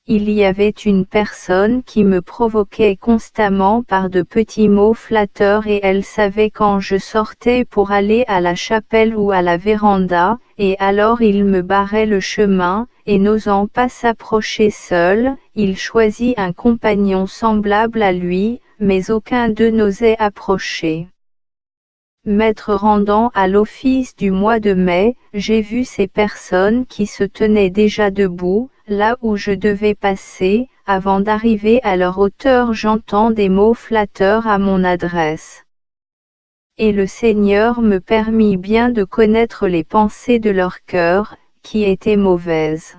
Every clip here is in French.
il y avait une personne qui me provoquait constamment par de petits mots flatteurs et elle savait quand je sortais pour aller à la chapelle ou à la véranda, et alors il me barrait le chemin, et n'osant pas s'approcher seul, il choisit un compagnon semblable à lui, mais aucun d'eux n'osait approcher. M'être rendant à l'office du mois de mai, j'ai vu ces personnes qui se tenaient déjà debout, là où je devais passer. Avant d'arriver à leur hauteur, j'entends des mots flatteurs à mon adresse. Et le Seigneur me permit bien de connaître les pensées de leur cœur, qui étaient mauvaises.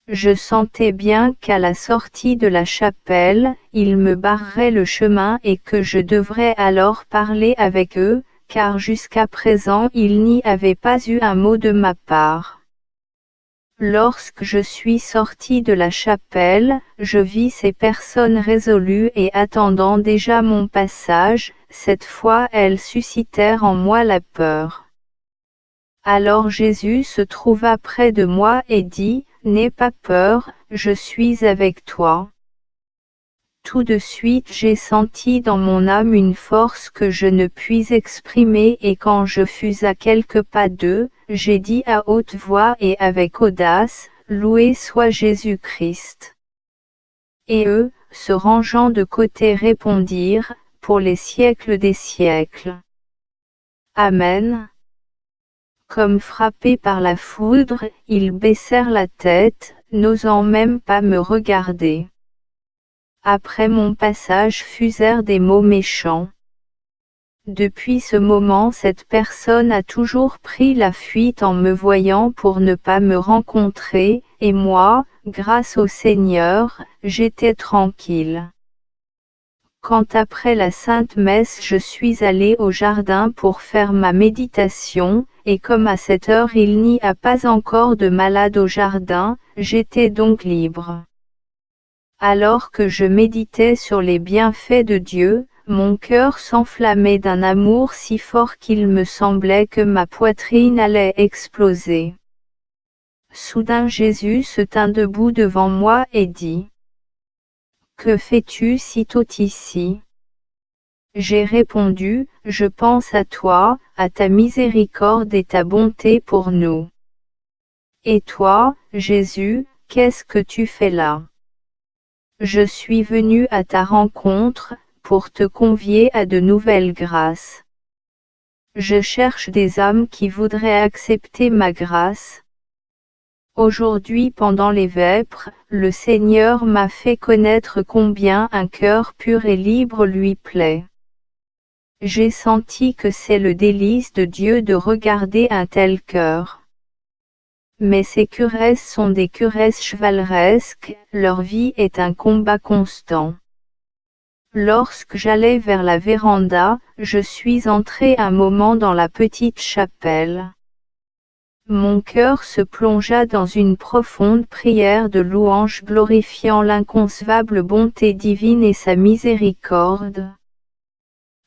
Je sentais bien qu'à la sortie de la chapelle, ils me barreraient le chemin et que je devrais alors parler avec eux, car jusqu'à présent il n'y avait pas eu un mot de ma part. Lorsque je suis sorti de la chapelle, je vis ces personnes résolues et attendant déjà mon passage. Cette fois elles suscitèrent en moi la peur. Alors Jésus se trouva près de moi et dit, « N'aie pas peur, je suis avec toi. » Tout de suite j'ai senti dans mon âme une force que je ne puis exprimer et quand je fus à quelques pas d'eux, j'ai dit à haute voix et avec audace, « Loué soit Jésus-Christ. » Et eux, se rangeant de côté répondirent, « Pour les siècles des siècles. » Amen. Comme frappés par la foudre, ils baissèrent la tête, n'osant même pas me regarder. Après mon passage fusèrent des mots méchants. Depuis ce moment cette personne a toujours pris la fuite en me voyant pour ne pas me rencontrer, et moi, grâce au Seigneur, j'étais tranquille. Quand après la Sainte Messe je suis allé au jardin pour faire ma méditation, et comme à cette heure il n'y a pas encore de malade au jardin, j'étais donc libre. Alors que je méditais sur les bienfaits de Dieu, mon cœur s'enflammait d'un amour si fort qu'il me semblait que ma poitrine allait exploser. Soudain Jésus se tint debout devant moi et dit, « Que fais-tu si tôt ici ? » J'ai répondu, « Je pense à toi, à ta miséricorde et ta bonté pour nous. » Et toi, Jésus, qu'est-ce que tu fais là ? Je suis venu à ta rencontre, pour te convier à de nouvelles grâces. Je cherche des âmes qui voudraient accepter ma grâce. Aujourd'hui pendant les vêpres, le Seigneur m'a fait connaître combien un cœur pur et libre lui plaît. J'ai senti que c'est le délice de Dieu de regarder un tel cœur. Mais ces curesses sont des curesses chevaleresques, leur vie est un combat constant. Lorsque j'allais vers la véranda, je suis entré un moment dans la petite chapelle. Mon cœur se plongea dans une profonde prière de louange glorifiant l'inconcevable bonté divine et sa miséricorde.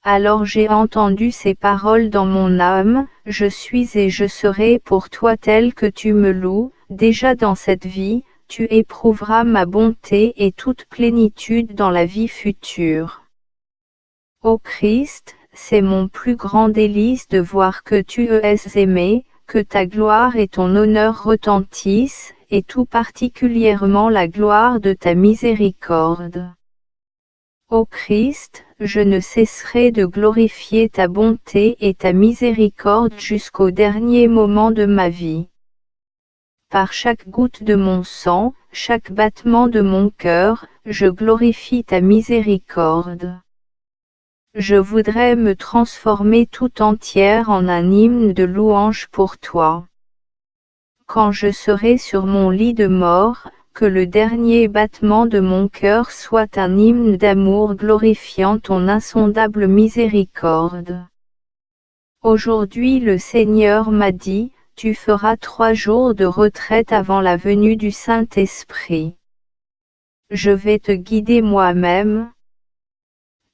Alors j'ai entendu ces paroles dans mon âme, « Je suis et je serai pour toi tel que tu me loues, déjà dans cette vie, tu éprouveras ma bonté et toute plénitude dans la vie future. » Ô Christ, c'est mon plus grand délice de voir que tu es aimé, que ta gloire et ton honneur retentissent, et tout particulièrement la gloire de ta miséricorde. Ô Christ, je ne cesserai de glorifier ta bonté et ta miséricorde jusqu'au dernier moment de ma vie. Par chaque goutte de mon sang, chaque battement de mon cœur, je glorifie ta miséricorde. Je voudrais me transformer tout entière en un hymne de louange pour toi. Quand je serai sur mon lit de mort, que le dernier battement de mon cœur soit un hymne d'amour glorifiant ton insondable miséricorde. Aujourd'hui le Seigneur m'a dit, tu feras 3 jours de retraite avant la venue du Saint-Esprit. Je vais te guider moi-même.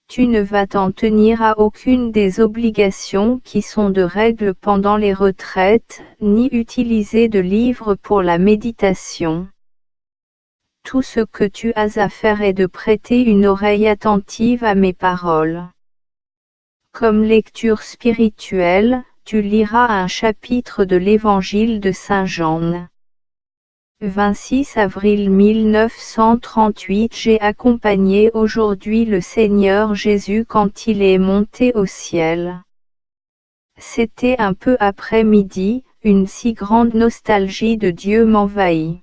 Tu ne vas t'en tenir à aucune des obligations qui sont de règle pendant les retraites, ni utiliser de livres pour la méditation. tout ce que tu as à faire est de prêter une oreille attentive à mes paroles. Comme lecture spirituelle, tu liras un chapitre de l'Évangile de Saint Jean. 26 avril 1938. J'ai accompagné aujourd'hui le Seigneur Jésus quand il est monté au ciel. C'était un peu après midi, une si grande nostalgie de Dieu m'envahit.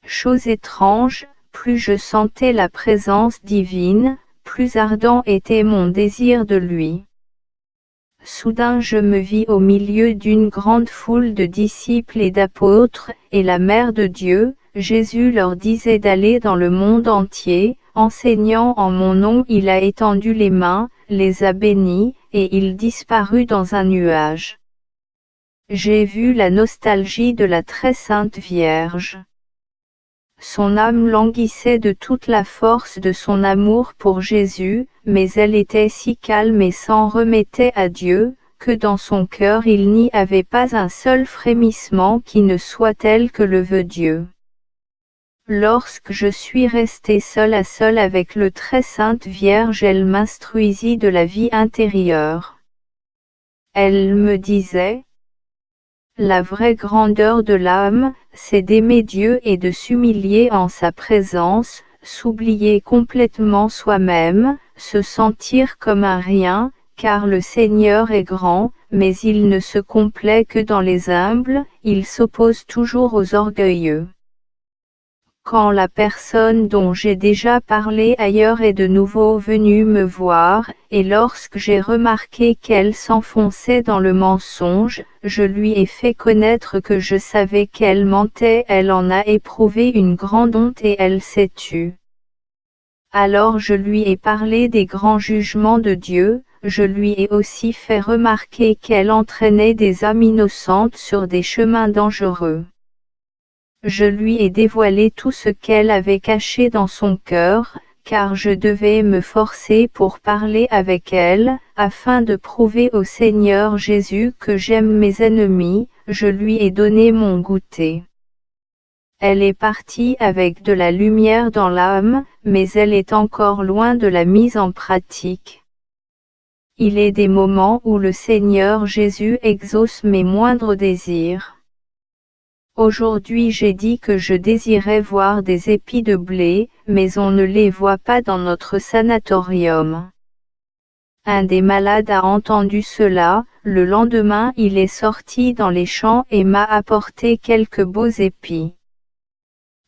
Chose étrange, plus je sentais la présence divine, plus ardent était mon désir de lui. Soudain je me vis au milieu d'une grande foule de disciples et d'apôtres, et la Mère de Dieu, Jésus leur disait d'aller dans le monde entier, enseignant en mon nom. Il a étendu les mains, les a bénis, et il disparut dans un nuage. J'ai vu la nostalgie de la très sainte Vierge. Son âme languissait de toute la force de son amour pour Jésus, mais elle était si calme et s'en remettait à Dieu, que dans son cœur il n'y avait pas un seul frémissement qui ne soit tel que le veut Dieu. Lorsque je suis restée seule à seule avec le très sainte Vierge, elle m'instruisit de la vie intérieure. Elle me disait: la vraie grandeur de l'âme, c'est d'aimer Dieu et de s'humilier en sa présence, s'oublier complètement soi-même, se sentir comme un rien, car le Seigneur est grand, mais il ne se complaît que dans les humbles, il s'oppose toujours aux orgueilleux. Quand la personne dont j'ai déjà parlé ailleurs est de nouveau venue me voir, et lorsque j'ai remarqué qu'elle s'enfonçait dans le mensonge, je lui ai fait connaître que je savais qu'elle mentait. Elle en a éprouvé une grande honte et elle s'est tue. Alors je lui ai parlé des grands jugements de Dieu, je lui ai aussi fait remarquer qu'elle entraînait des âmes innocentes sur des chemins dangereux. Je lui ai dévoilé tout ce qu'elle avait caché dans son cœur, car je devais me forcer pour parler avec elle, afin de prouver au Seigneur Jésus que j'aime mes ennemis. Je lui ai donné mon goûter. Elle est partie avec de la lumière dans l'âme, mais elle est encore loin de la mise en pratique. Il est des moments où le Seigneur Jésus exauce mes moindres désirs. Aujourd'hui j'ai dit que je désirais voir des épis de blé, mais on ne les voit pas dans notre sanatorium. Un des malades a entendu cela, le lendemain il est sorti dans les champs et m'a apporté quelques beaux épis.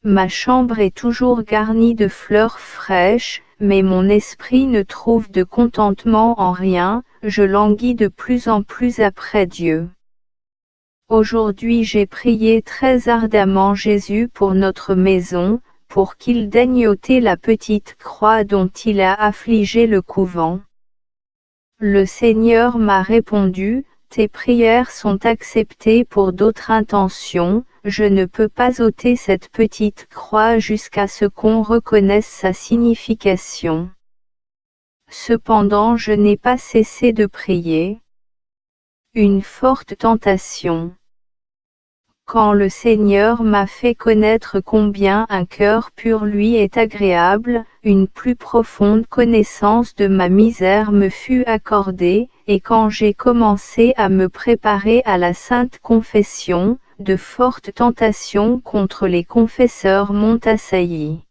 Ma chambre est toujours garnie de fleurs fraîches, mais mon esprit ne trouve de contentement en rien, je languis de plus en plus après Dieu. Aujourd'hui j'ai prié très ardemment Jésus pour notre maison, pour qu'il daigne ôter la petite croix dont il a affligé le couvent. Le Seigneur m'a répondu: tes prières sont acceptées pour d'autres intentions, je ne peux pas ôter cette petite croix jusqu'à ce qu'on reconnaisse sa signification. Cependant je n'ai pas cessé de prier. Une forte tentation. Quand le Seigneur m'a fait connaître combien un cœur pur lui est agréable, une plus profonde connaissance de ma misère me fut accordée, et quand j'ai commencé à me préparer à la Sainte Confession, de fortes tentations contre les confesseurs m'ont assailli.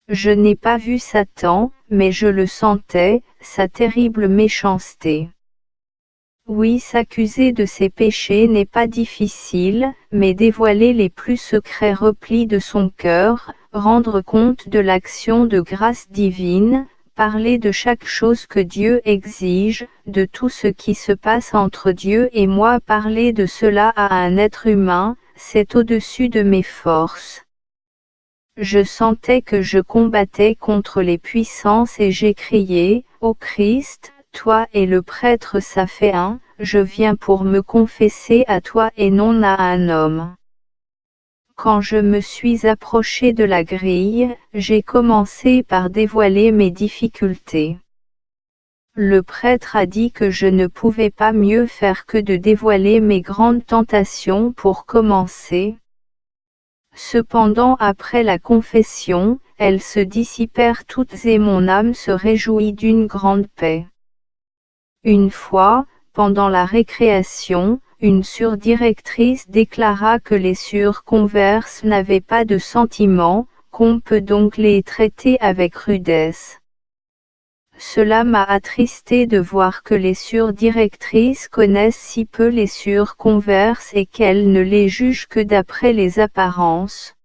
Je n'ai pas vu Satan, mais je le sentais, sa terrible méchanceté. Oui, s'accuser de ses péchés n'est pas difficile, mais dévoiler les plus secrets replis de son cœur, rendre compte de l'action de grâce divine, parler de chaque chose que Dieu exige, de tout ce qui se passe entre Dieu et moi, parler de cela à un être humain, c'est au-dessus de mes forces. Je sentais que je combattais contre les puissances et j'ai crié: ô Christ, toi et le prêtre ça fait un, je viens pour me confesser à toi et non à un homme. Quand je me suis approché de la grille, j'ai commencé par dévoiler mes difficultés. Le prêtre a dit que je ne pouvais pas mieux faire que de dévoiler mes grandes tentations pour commencer. Cependant après la confession, elles se dissipèrent toutes et mon âme se réjouit d'une grande paix. Une fois, pendant la récréation, une surdirectrice déclara que les surconverses n'avaient pas de sentiments, qu'on peut donc les traiter avec rudesse. Cela m'a attristé de voir que les surdirectrices connaissent si peu les surconverses et qu'elles ne les jugent que d'après les apparences.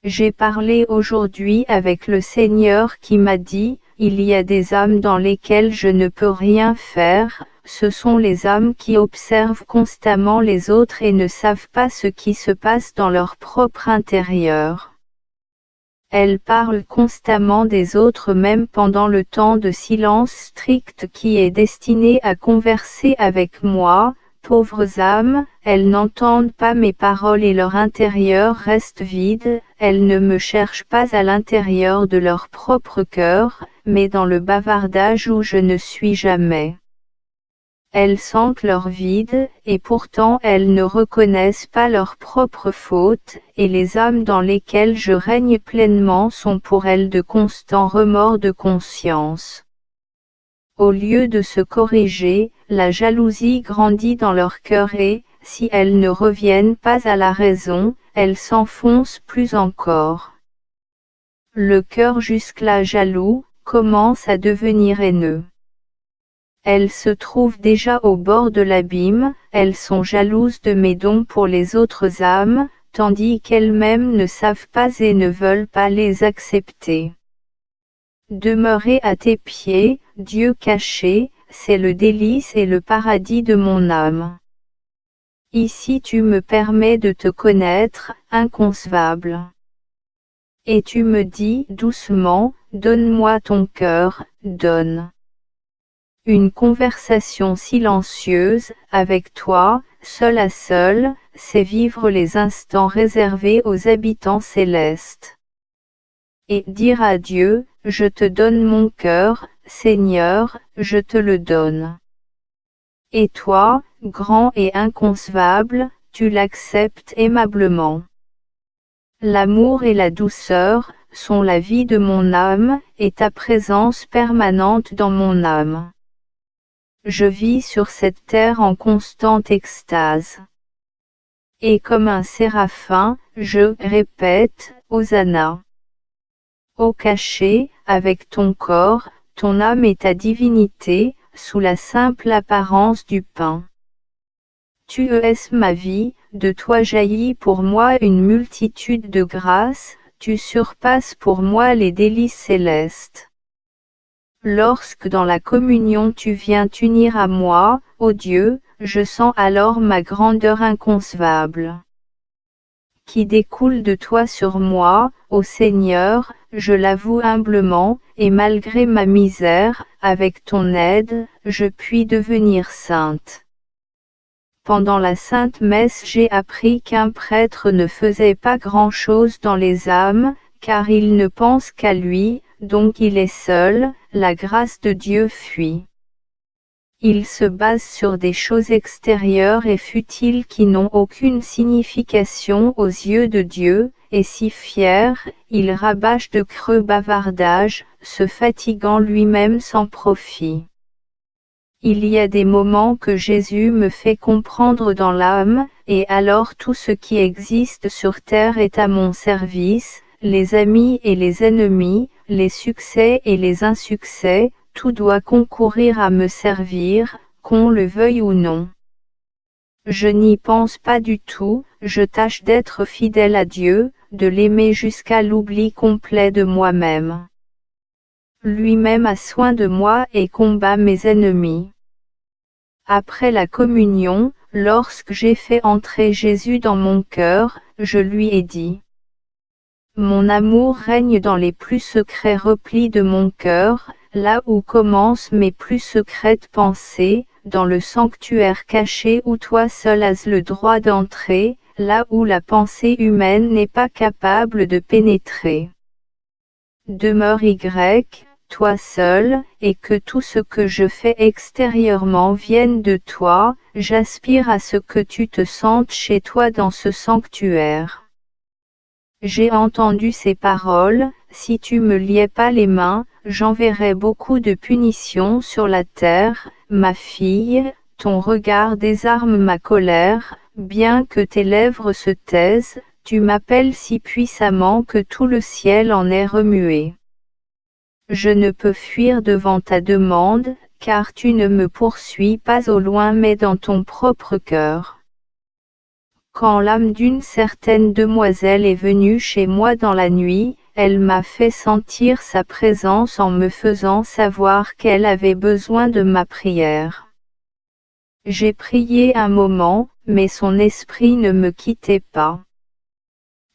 J'ai parlé aujourd'hui avec le Seigneur qui m'a dit, il y a des âmes dans lesquelles je ne peux rien faire, ce sont les âmes qui observent constamment les autres et ne savent pas ce qui se passe dans leur propre intérieur. Elles parlent constamment des autres même pendant le temps de silence strict qui est destiné à converser avec moi. Pauvres âmes, elles n'entendent pas mes paroles et leur intérieur reste vide, elles ne me cherchent pas à l'intérieur de leur propre cœur, mais dans le bavardage où je ne suis jamais. Elles sentent leur vide, et pourtant elles ne reconnaissent pas leur propre faute, et les âmes dans lesquelles je règne pleinement sont pour elles de constants remords de conscience. Au lieu de se corriger, la jalousie grandit dans leur cœur et, si elles ne reviennent pas à la raison, elles s'enfoncent plus encore. Le cœur jusque-là jaloux, commence à devenir haineux. Elles se trouvent déjà au bord de l'abîme, elles sont jalouses de mes dons pour les autres âmes, tandis qu'elles-mêmes ne savent pas et ne veulent pas les accepter. Demeurer à tes pieds, Dieu caché, c'est le délice et le paradis de mon âme. Ici tu me permets de te connaître, inconcevable. Et tu me dis doucement, donne-moi ton cœur, donne. Une conversation silencieuse, avec toi, seul à seul, c'est vivre les instants réservés aux habitants célestes. Et dire à Dieu, je te donne mon cœur, Seigneur, je te le donne. Et toi, grand et inconcevable, tu l'acceptes aimablement. L'amour et la douceur sont la vie de mon âme, et ta présence permanente dans mon âme. Je vis sur cette terre en constante extase. Et comme un séraphin, je répète, Hosanna. Ô caché, avec ton corps, ton âme et ta divinité, sous la simple apparence du pain. Tu es ma vie, de toi jaillit pour moi une multitude de grâces, tu surpasses pour moi les délices célestes. Lorsque dans la communion tu viens t'unir à moi, ô Dieu, je sens alors ma grandeur inconcevable. Qui découle de toi sur moi, ô Seigneur, je l'avoue humblement, et malgré ma misère, avec ton aide, je puis devenir sainte. Pendant la Sainte Messe j'ai appris qu'un prêtre ne faisait pas grand-chose dans les âmes, car il ne pense qu'à lui, donc il est seul, la grâce de Dieu fuit. Il se base sur des choses extérieures et futiles qui n'ont aucune signification aux yeux de Dieu, et si fier, il rabâche de creux bavardages, se fatiguant lui-même sans profit. Il y a des moments que Jésus me fait comprendre dans l'âme, et alors tout ce qui existe sur terre est à mon service, les amis et les ennemis, les succès et les insuccès, tout doit concourir à me servir, qu'on le veuille ou non. Je n'y pense pas du tout, je tâche d'être fidèle à Dieu, de l'aimer jusqu'à l'oubli complet de moi-même. Lui-même a soin de moi et combat mes ennemis. Après la communion, lorsque j'ai fait entrer Jésus dans mon cœur, je lui ai dit: mon amour règne dans les plus secrets replis de mon cœur, là où commencent mes plus secrètes pensées, dans le sanctuaire caché où toi seul as le droit d'entrer, là où la pensée humaine n'est pas capable de pénétrer. Demeure toi seul, et que tout ce que je fais extérieurement vienne de toi, j'aspire à ce que tu te sentes chez toi dans ce sanctuaire. J'ai entendu ces paroles, si tu me liais pas les mains, j'enverrai beaucoup de punitions sur la terre, ma fille, ton regard désarme ma colère, bien que tes lèvres se taisent, tu m'appelles si puissamment que tout le ciel en est remué. Je ne peux fuir devant ta demande, car tu ne me poursuis pas au loin mais dans ton propre cœur. Quand l'âme d'une certaine demoiselle est venue chez moi dans la nuit, elle m'a fait sentir sa présence en me faisant savoir qu'elle avait besoin de ma prière. J'ai prié un moment, mais son esprit ne me quittait pas.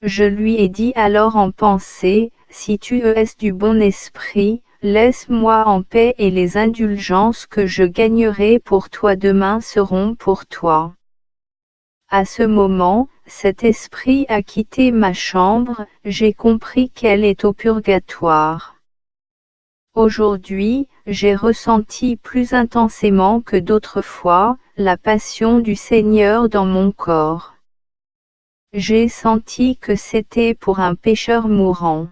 Je lui ai dit alors en pensée, si tu es du bon esprit, laisse-moi en paix et les indulgences que je gagnerai pour toi demain seront pour toi. À ce moment, cet esprit a quitté ma chambre, j'ai compris qu'elle est au purgatoire. Aujourd'hui, j'ai ressenti plus intensément que d'autres fois, la passion du Seigneur dans mon corps. J'ai senti que c'était pour un pécheur mourant.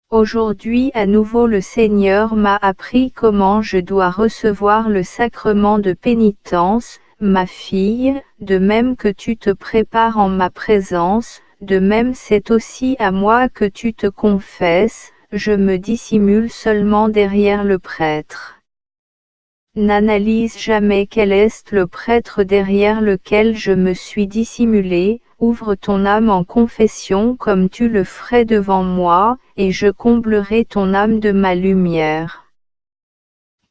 Aujourd'hui à nouveau le Seigneur m'a appris comment je dois recevoir le sacrement de pénitence, ma fille, de même que tu te prépares en ma présence, de même c'est aussi à moi que tu te confesses, je me dissimule seulement derrière le prêtre. N'analyse jamais quel est le prêtre derrière lequel je me suis dissimulé, ouvre ton âme en confession comme tu le ferais devant moi, et je comblerai ton âme de ma lumière.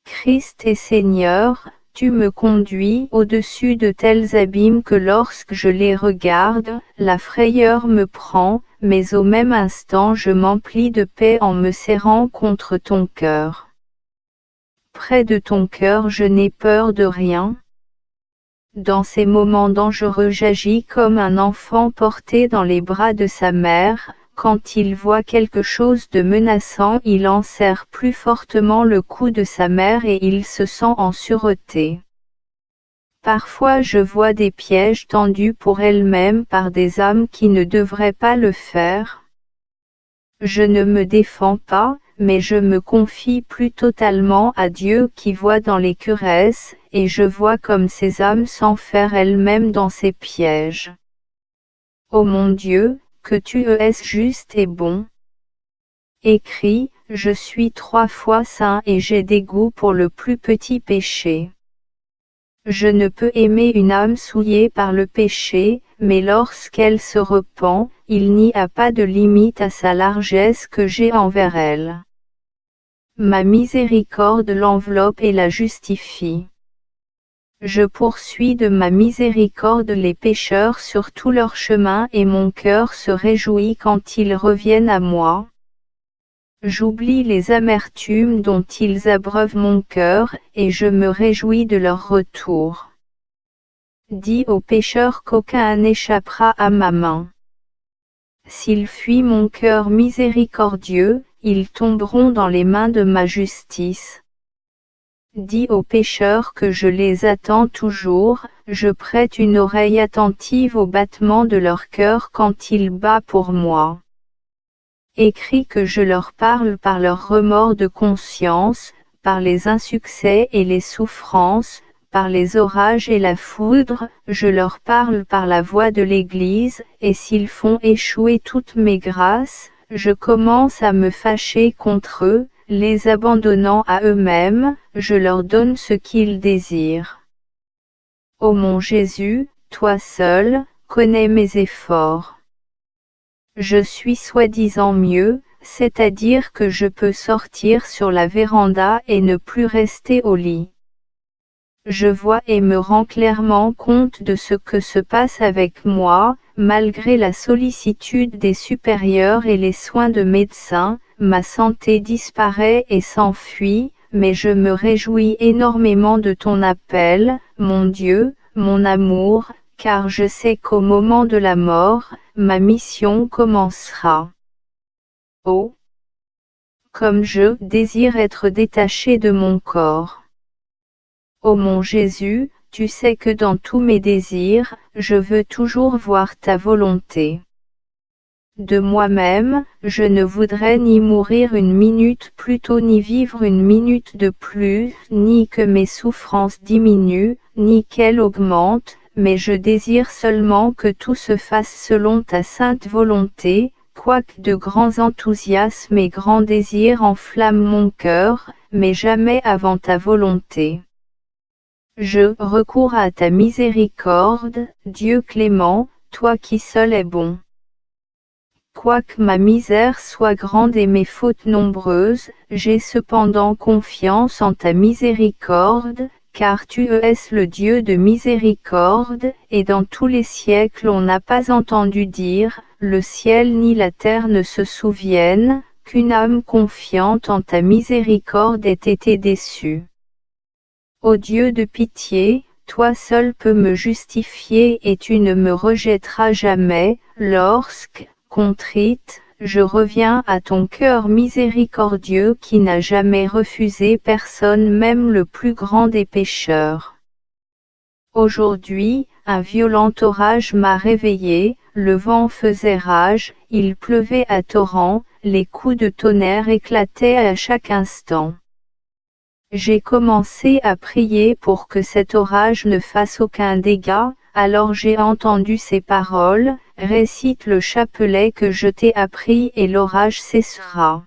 Christ est Seigneur, tu me conduis au-dessus de tels abîmes que lorsque je les regarde, la frayeur me prend, mais au même instant je m'emplis de paix en me serrant contre ton cœur. Près de ton cœur je n'ai peur de rien. Dans ces moments dangereux j'agis comme un enfant porté dans les bras de sa mère, quand il voit quelque chose de menaçant il enserre plus fortement le cou de sa mère et il se sent en sûreté. Parfois je vois des pièges tendus pour elle-même par des âmes qui ne devraient pas le faire. Je ne me défends pas, mais je me confie plus totalement à Dieu qui voit dans les curesses, et je vois comme ces âmes s'enferment elles-mêmes dans ces pièges. Ô mon Dieu, que tu es juste et bon. Écris, je suis 3 fois saint et j'ai dégoût pour le plus petit péché. Je ne peux aimer une âme souillée par le péché, mais lorsqu'elle se repent, il n'y a pas de limite à sa largesse que j'ai envers elle. Ma miséricorde l'enveloppe et la justifie. Je poursuis de ma miséricorde les pécheurs sur tout leur chemin et mon cœur se réjouit quand ils reviennent à moi. J'oublie les amertumes dont ils abreuvent mon cœur, et je me réjouis de leur retour. Dis aux pécheurs qu'aucun n'échappera à ma main. S'ils fuient mon cœur miséricordieux, ils tomberont dans les mains de ma justice. Dis aux pécheurs que je les attends toujours, je prête une oreille attentive au battement de leur cœur quand il bat pour moi. Écris que je leur parle par leurs remords de conscience, par les insuccès et les souffrances, par les orages et la foudre, je leur parle par la voix de l'Église, et s'ils font échouer toutes mes grâces, je commence à me fâcher contre eux, les abandonnant à eux-mêmes, je leur donne ce qu'ils désirent. Ô mon Jésus, toi seul, connais mes efforts. Je suis soi-disant mieux, c'est-à-dire que je peux sortir sur la véranda et ne plus rester au lit. Je vois et me rends clairement compte de ce que se passe avec moi, malgré la sollicitude des supérieurs et les soins de médecins, ma santé disparaît et s'enfuit, mais je me réjouis énormément de ton appel, mon Dieu, mon amour, car je sais qu'au moment de la mort, ma mission commencera. Oh! Comme je désire être détaché de mon corps. Ô mon Jésus, tu sais que dans tous mes désirs, je veux toujours voir ta volonté. De moi-même, je ne voudrais ni mourir une minute plus tôt ni vivre une minute de plus, ni que mes souffrances diminuent, ni qu'elles augmentent, mais je désire seulement que tout se fasse selon ta sainte volonté, quoique de grands enthousiasmes et grands désirs enflamment mon cœur, mais jamais avant ta volonté. Je recours à ta miséricorde, Dieu clément, toi qui seul es bon. Quoique ma misère soit grande et mes fautes nombreuses, j'ai cependant confiance en ta miséricorde, car tu es le Dieu de miséricorde, et dans tous les siècles on n'a pas entendu dire, le ciel ni la terre ne se souviennent, qu'une âme confiante en ta miséricorde ait été déçue. Ô Dieu de pitié, toi seul peux me justifier et tu ne me rejetteras jamais, lorsque, contrite, je reviens à ton cœur miséricordieux qui n'a jamais refusé personne même le plus grand des pécheurs. Aujourd'hui, un violent orage m'a réveillé, le vent faisait rage, il pleuvait à torrents, les coups de tonnerre éclataient à chaque instant. J'ai commencé à prier pour que cet orage ne fasse aucun dégât, alors j'ai entendu ces paroles, récite le chapelet que je t'ai appris et l'orage cessera.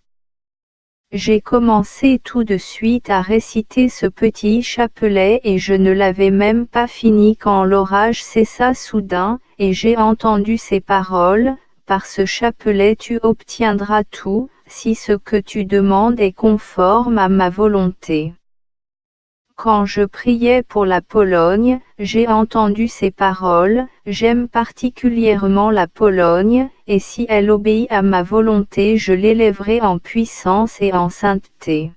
J'ai commencé tout de suite à réciter ce petit chapelet et je ne l'avais même pas fini quand l'orage cessa soudain, et j'ai entendu ces paroles, par ce chapelet tu obtiendras tout, si ce que tu demandes est conforme à ma volonté. Quand je priais pour la Pologne, j'ai entendu ces paroles, j'aime particulièrement la Pologne, et si elle obéit à ma volonté je l'élèverai en puissance et en sainteté.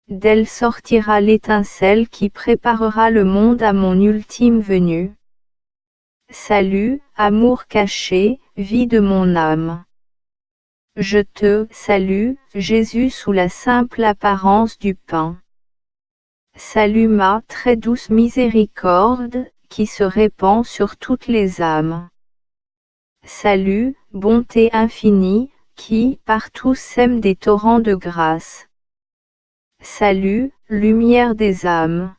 D'elle sortira l'étincelle qui préparera le monde à mon ultime venue. Salut, amour caché, vie de mon âme. Je te salue, Jésus sous la simple apparence du pain. Salut ma très douce miséricorde, qui se répand sur toutes les âmes. Salut, bonté infinie, qui partout sème des torrents de grâce. Salut, lumière des âmes.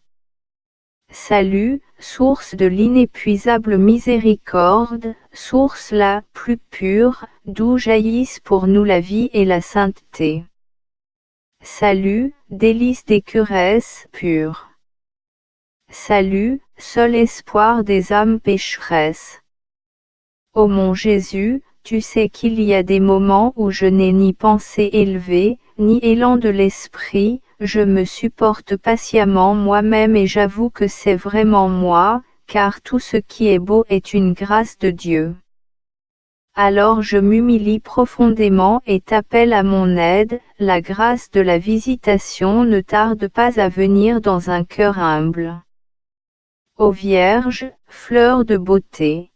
Salut, source de l'inépuisable miséricorde, source la plus pure, d'où jaillissent pour nous la vie et la sainteté. Salut, délice des curesses pures. Salut, seul espoir des âmes pécheresses. Ô mon Jésus, tu sais qu'il y a des moments où je n'ai ni pensée élevée, ni élan de l'esprit, je me supporte patiemment moi-même et j'avoue que c'est vraiment moi, car tout ce qui est beau est une grâce de Dieu. Alors je m'humilie profondément et t'appelle à mon aide, la grâce de la visitation ne tarde pas à venir dans un cœur humble. Ô Vierge, fleur de beauté,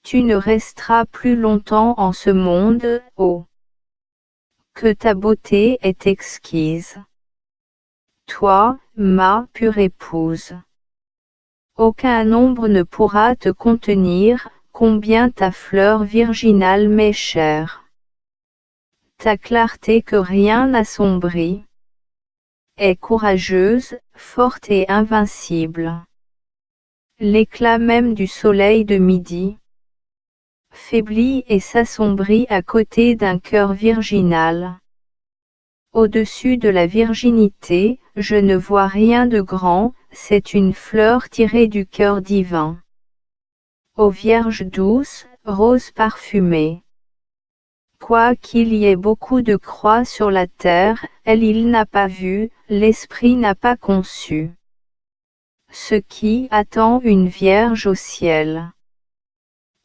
tu ne resteras plus longtemps en ce monde, ô, que ta beauté est exquise. Toi, ma pure épouse. Aucun nombre ne pourra te contenir, combien ta fleur virginale m'est chère. Ta clarté que rien n'assombrit est courageuse, forte et invincible. L'éclat même du soleil de midi faiblit et s'assombrit à côté d'un cœur virginal. Au-dessus de la virginité, je ne vois rien de grand, c'est une fleur tirée du cœur divin. Ô Vierge douce, rose parfumée. Quoiqu'il y ait beaucoup de croix sur la terre, elle il n'a pas vu, l'esprit n'a pas conçu. Ce qui attend une vierge au ciel.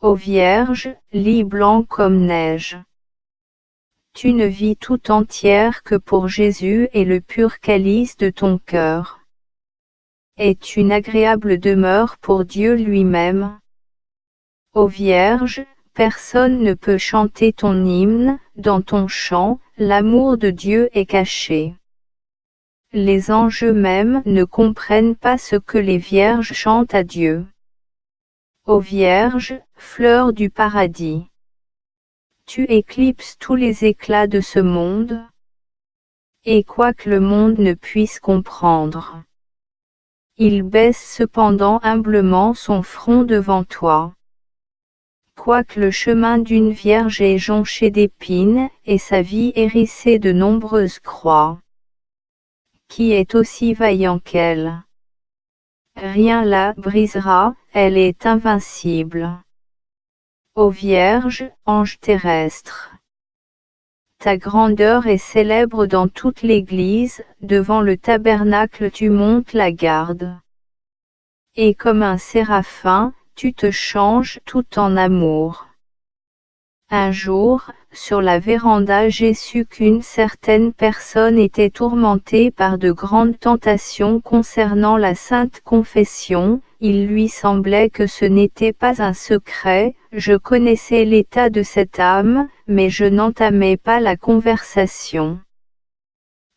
Ô Vierge, lit blanc comme neige. Tu ne vis tout entière que pour Jésus et le pur calice de ton cœur. Est une agréable demeure pour Dieu lui-même. Ô Vierge, personne ne peut chanter ton hymne, dans ton chant, l'amour de Dieu est caché. Les anges eux-mêmes ne comprennent pas ce que les vierges chantent à Dieu. Ô Vierge, fleur du paradis. Tu éclipses tous les éclats de ce monde, et quoique le monde ne puisse comprendre, il baisse cependant humblement son front devant toi. Quoique le chemin d'une vierge est jonché d'épines, et sa vie hérissée de nombreuses croix, qui est aussi vaillant qu'elle. Rien la brisera, elle est invincible. Ô Vierge, ange terrestre, ta grandeur est célèbre dans toute l'Église, devant le tabernacle tu montes la garde. Et comme un séraphin, tu te changes tout en amour. Un jour, sur la véranda j'ai su qu'une certaine personne était tourmentée par de grandes tentations concernant la Sainte Confession. Il lui semblait que ce n'était pas un secret, je connaissais l'état de cette âme, mais je n'entamais pas la conversation.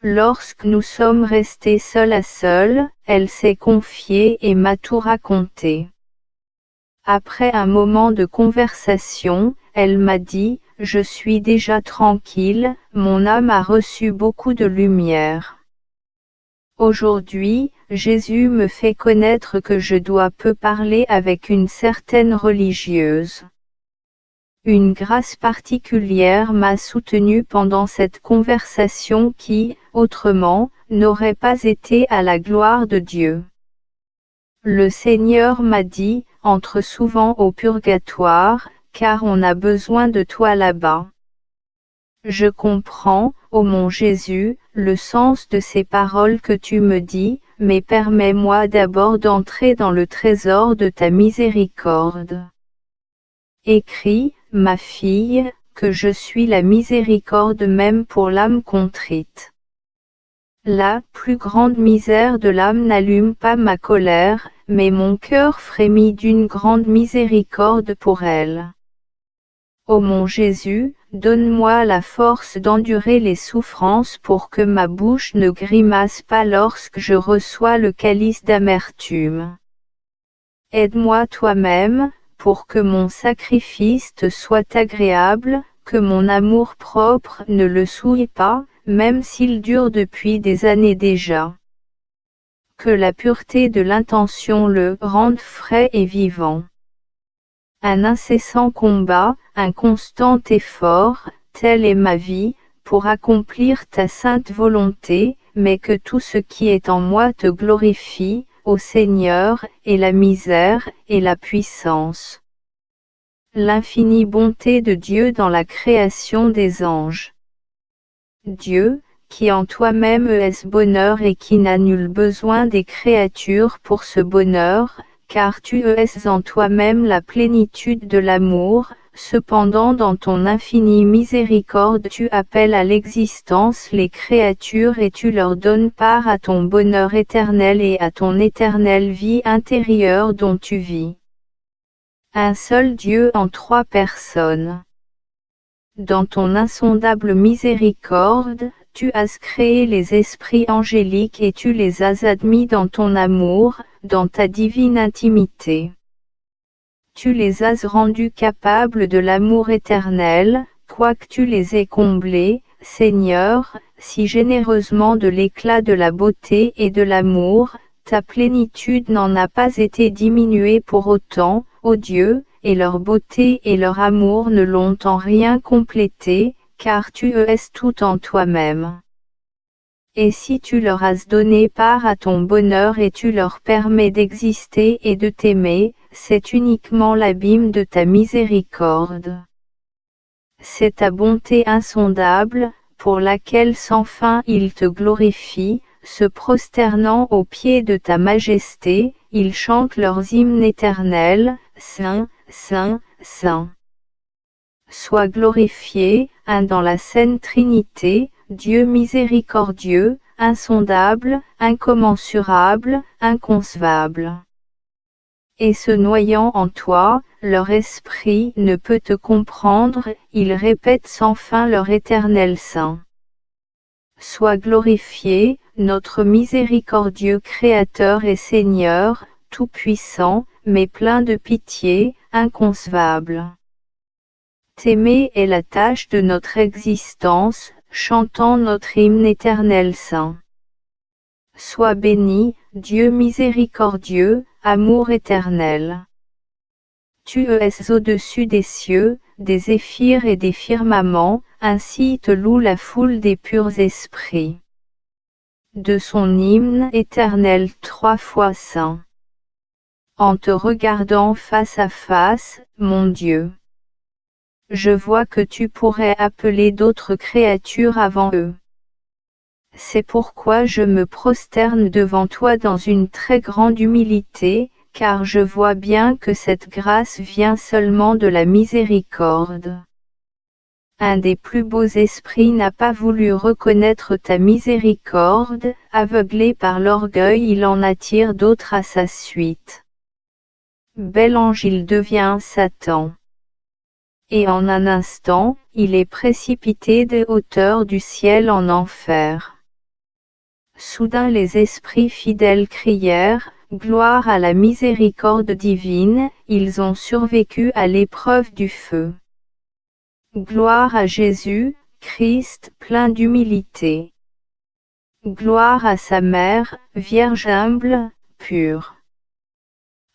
Lorsque nous sommes restés seul à seul, elle s'est confiée et m'a tout raconté. Après un moment de conversation, elle m'a dit, « Je suis déjà tranquille, mon âme a reçu beaucoup de lumière. Aujourd'hui, Jésus me fait connaître que je dois peu parler avec une certaine religieuse. Une grâce particulière m'a soutenu pendant cette conversation qui, autrement, n'aurait pas été à la gloire de Dieu. Le Seigneur m'a dit, entre souvent au purgatoire, car on a besoin de toi là-bas. Je comprends, ô mon Jésus, le sens de ces paroles que tu me dis, mais permets-moi d'abord d'entrer dans le trésor de ta miséricorde. Écris, ma fille, que je suis la miséricorde même pour l'âme contrite. La plus grande misère de l'âme n'allume pas ma colère, mais mon cœur frémit d'une grande miséricorde pour elle. Ô mon Jésus, donne-moi la force d'endurer les souffrances pour que ma bouche ne grimace pas lorsque je reçois le calice d'amertume. Aide-moi toi-même, pour que mon sacrifice te soit agréable, que mon amour-propre ne le souille pas, même s'il dure depuis des années déjà. Que la pureté de l'intention le rende frais et vivant. Un incessant combat, un constant effort, telle est ma vie, pour accomplir ta sainte volonté, mais que tout ce qui est en moi te glorifie, ô Seigneur, et la misère, et la puissance. L'infinie bonté de Dieu dans la création des anges. Dieu, qui en toi-même est bonheur et qui n'a nul besoin des créatures pour ce bonheur, car tu es en toi-même la plénitude de l'amour, cependant dans ton infinie miséricorde tu appelles à l'existence les créatures et tu leur donnes part à ton bonheur éternel et à ton éternelle vie intérieure dont tu vis. Un seul Dieu en trois personnes. Dans ton insondable miséricorde, tu as créé les esprits angéliques et tu les as admis dans ton amour, dans ta divine intimité. Tu les as rendus capables de l'amour éternel, quoique tu les aies comblés, Seigneur, si généreusement de l'éclat de la beauté et de l'amour, ta plénitude n'en a pas été diminuée pour autant, ô Dieu, et leur beauté et leur amour ne l'ont en rien complété, car tu es tout en toi-même. Et si tu leur as donné part à ton bonheur et tu leur permets d'exister et de t'aimer, c'est uniquement l'abîme de ta miséricorde. C'est ta bonté insondable, pour laquelle sans fin ils te glorifient, se prosternant aux pieds de ta majesté, ils chantent leurs hymnes éternels, Saint, Saint, Saint. Sois glorifié, un dans la Sainte Trinité, Dieu miséricordieux, insondable, incommensurable, inconcevable. Et se noyant en toi, leur esprit ne peut te comprendre, ils répètent sans fin leur éternel Saint. Sois glorifié, notre miséricordieux Créateur et Seigneur, tout-puissant, mais plein de pitié, inconcevable. T'aimer est la tâche de notre existence, chantant notre hymne éternel saint. Sois béni, Dieu miséricordieux, amour éternel. Tu es au-dessus des cieux, des zéphyrs et des firmaments, ainsi te loue la foule des purs esprits. De son hymne éternel 3 fois saint. En te regardant face à face, mon Dieu, je vois que tu pourrais appeler d'autres créatures avant eux. C'est pourquoi je me prosterne devant toi dans une très grande humilité, car je vois bien que cette grâce vient seulement de la miséricorde. Un des plus beaux esprits n'a pas voulu reconnaître ta miséricorde, aveuglé par l'orgueil il en attire d'autres à sa suite. Bel ange il devient Satan. Et en un instant, il est précipité des hauteurs du ciel en enfer. Soudain les esprits fidèles crièrent, « Gloire à la miséricorde divine », ils ont survécu à l'épreuve du feu. Gloire à Jésus, Christ plein d'humilité. Gloire à sa mère, Vierge humble, pure.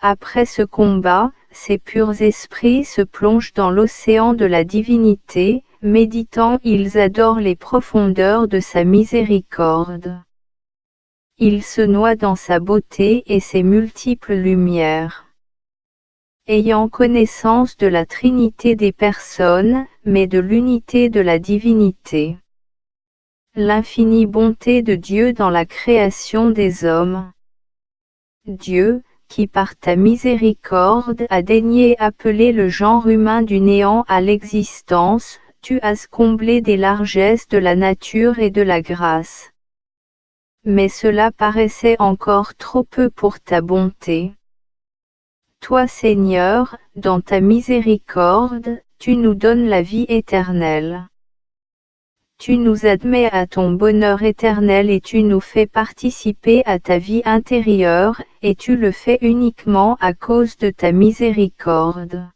Après ce combat, ces purs esprits se plongent dans l'océan de la divinité, méditant ils adorent les profondeurs de sa miséricorde. Ils se noient dans sa beauté et ses multiples lumières. Ayant connaissance de la Trinité des personnes, mais de l'unité de la divinité. L'infinie bonté de Dieu dans la création des hommes. Dieu, qui par ta miséricorde a daigné appeler le genre humain du néant à l'existence, tu as comblé des largesses de la nature et de la grâce. Mais cela paraissait encore trop peu pour ta bonté. Toi Seigneur, dans ta miséricorde, tu nous donnes la vie éternelle. Tu nous admets à ton bonheur éternel et tu nous fais participer à ta vie intérieure, et tu le fais uniquement à cause de ta miséricorde.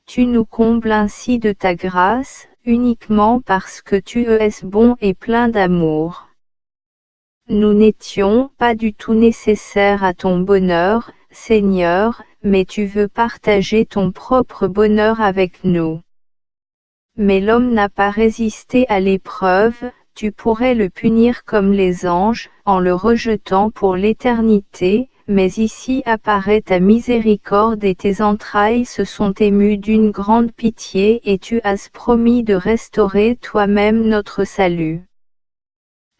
Tu nous combles ainsi de ta grâce, uniquement parce que tu es bon et plein d'amour. Nous n'étions pas du tout nécessaires à ton bonheur, Seigneur, mais tu veux partager ton propre bonheur avec nous. Mais l'homme n'a pas résisté à l'épreuve, tu pourrais le punir comme les anges, en le rejetant pour l'éternité, mais ici apparaît ta miséricorde et tes entrailles se sont émues d'une grande pitié et tu as promis de restaurer toi-même notre salut.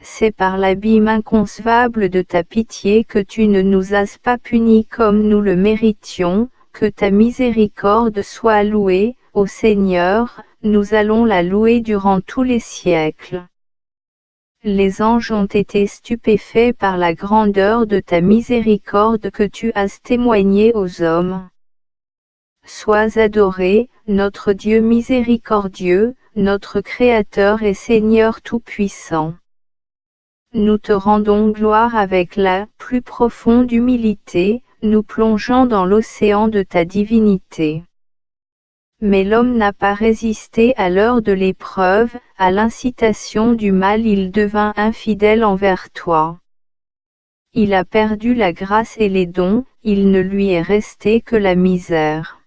C'est par l'abîme inconcevable de ta pitié que tu ne nous as pas punis comme nous le méritions, que ta miséricorde soit louée, ô Seigneur, nous allons la louer durant tous les siècles. Les anges ont été stupéfaits par la grandeur de ta miséricorde que tu as témoignée aux hommes. Sois adoré, notre Dieu miséricordieux, notre Créateur et Seigneur tout-puissant. Nous te rendons gloire avec la plus profonde humilité, nous plongeant dans l'océan de ta divinité. Mais l'homme n'a pas résisté à l'heure de l'épreuve, à l'incitation du mal il devint infidèle envers toi. Il a perdu la grâce et les dons, il ne lui est resté que la misère.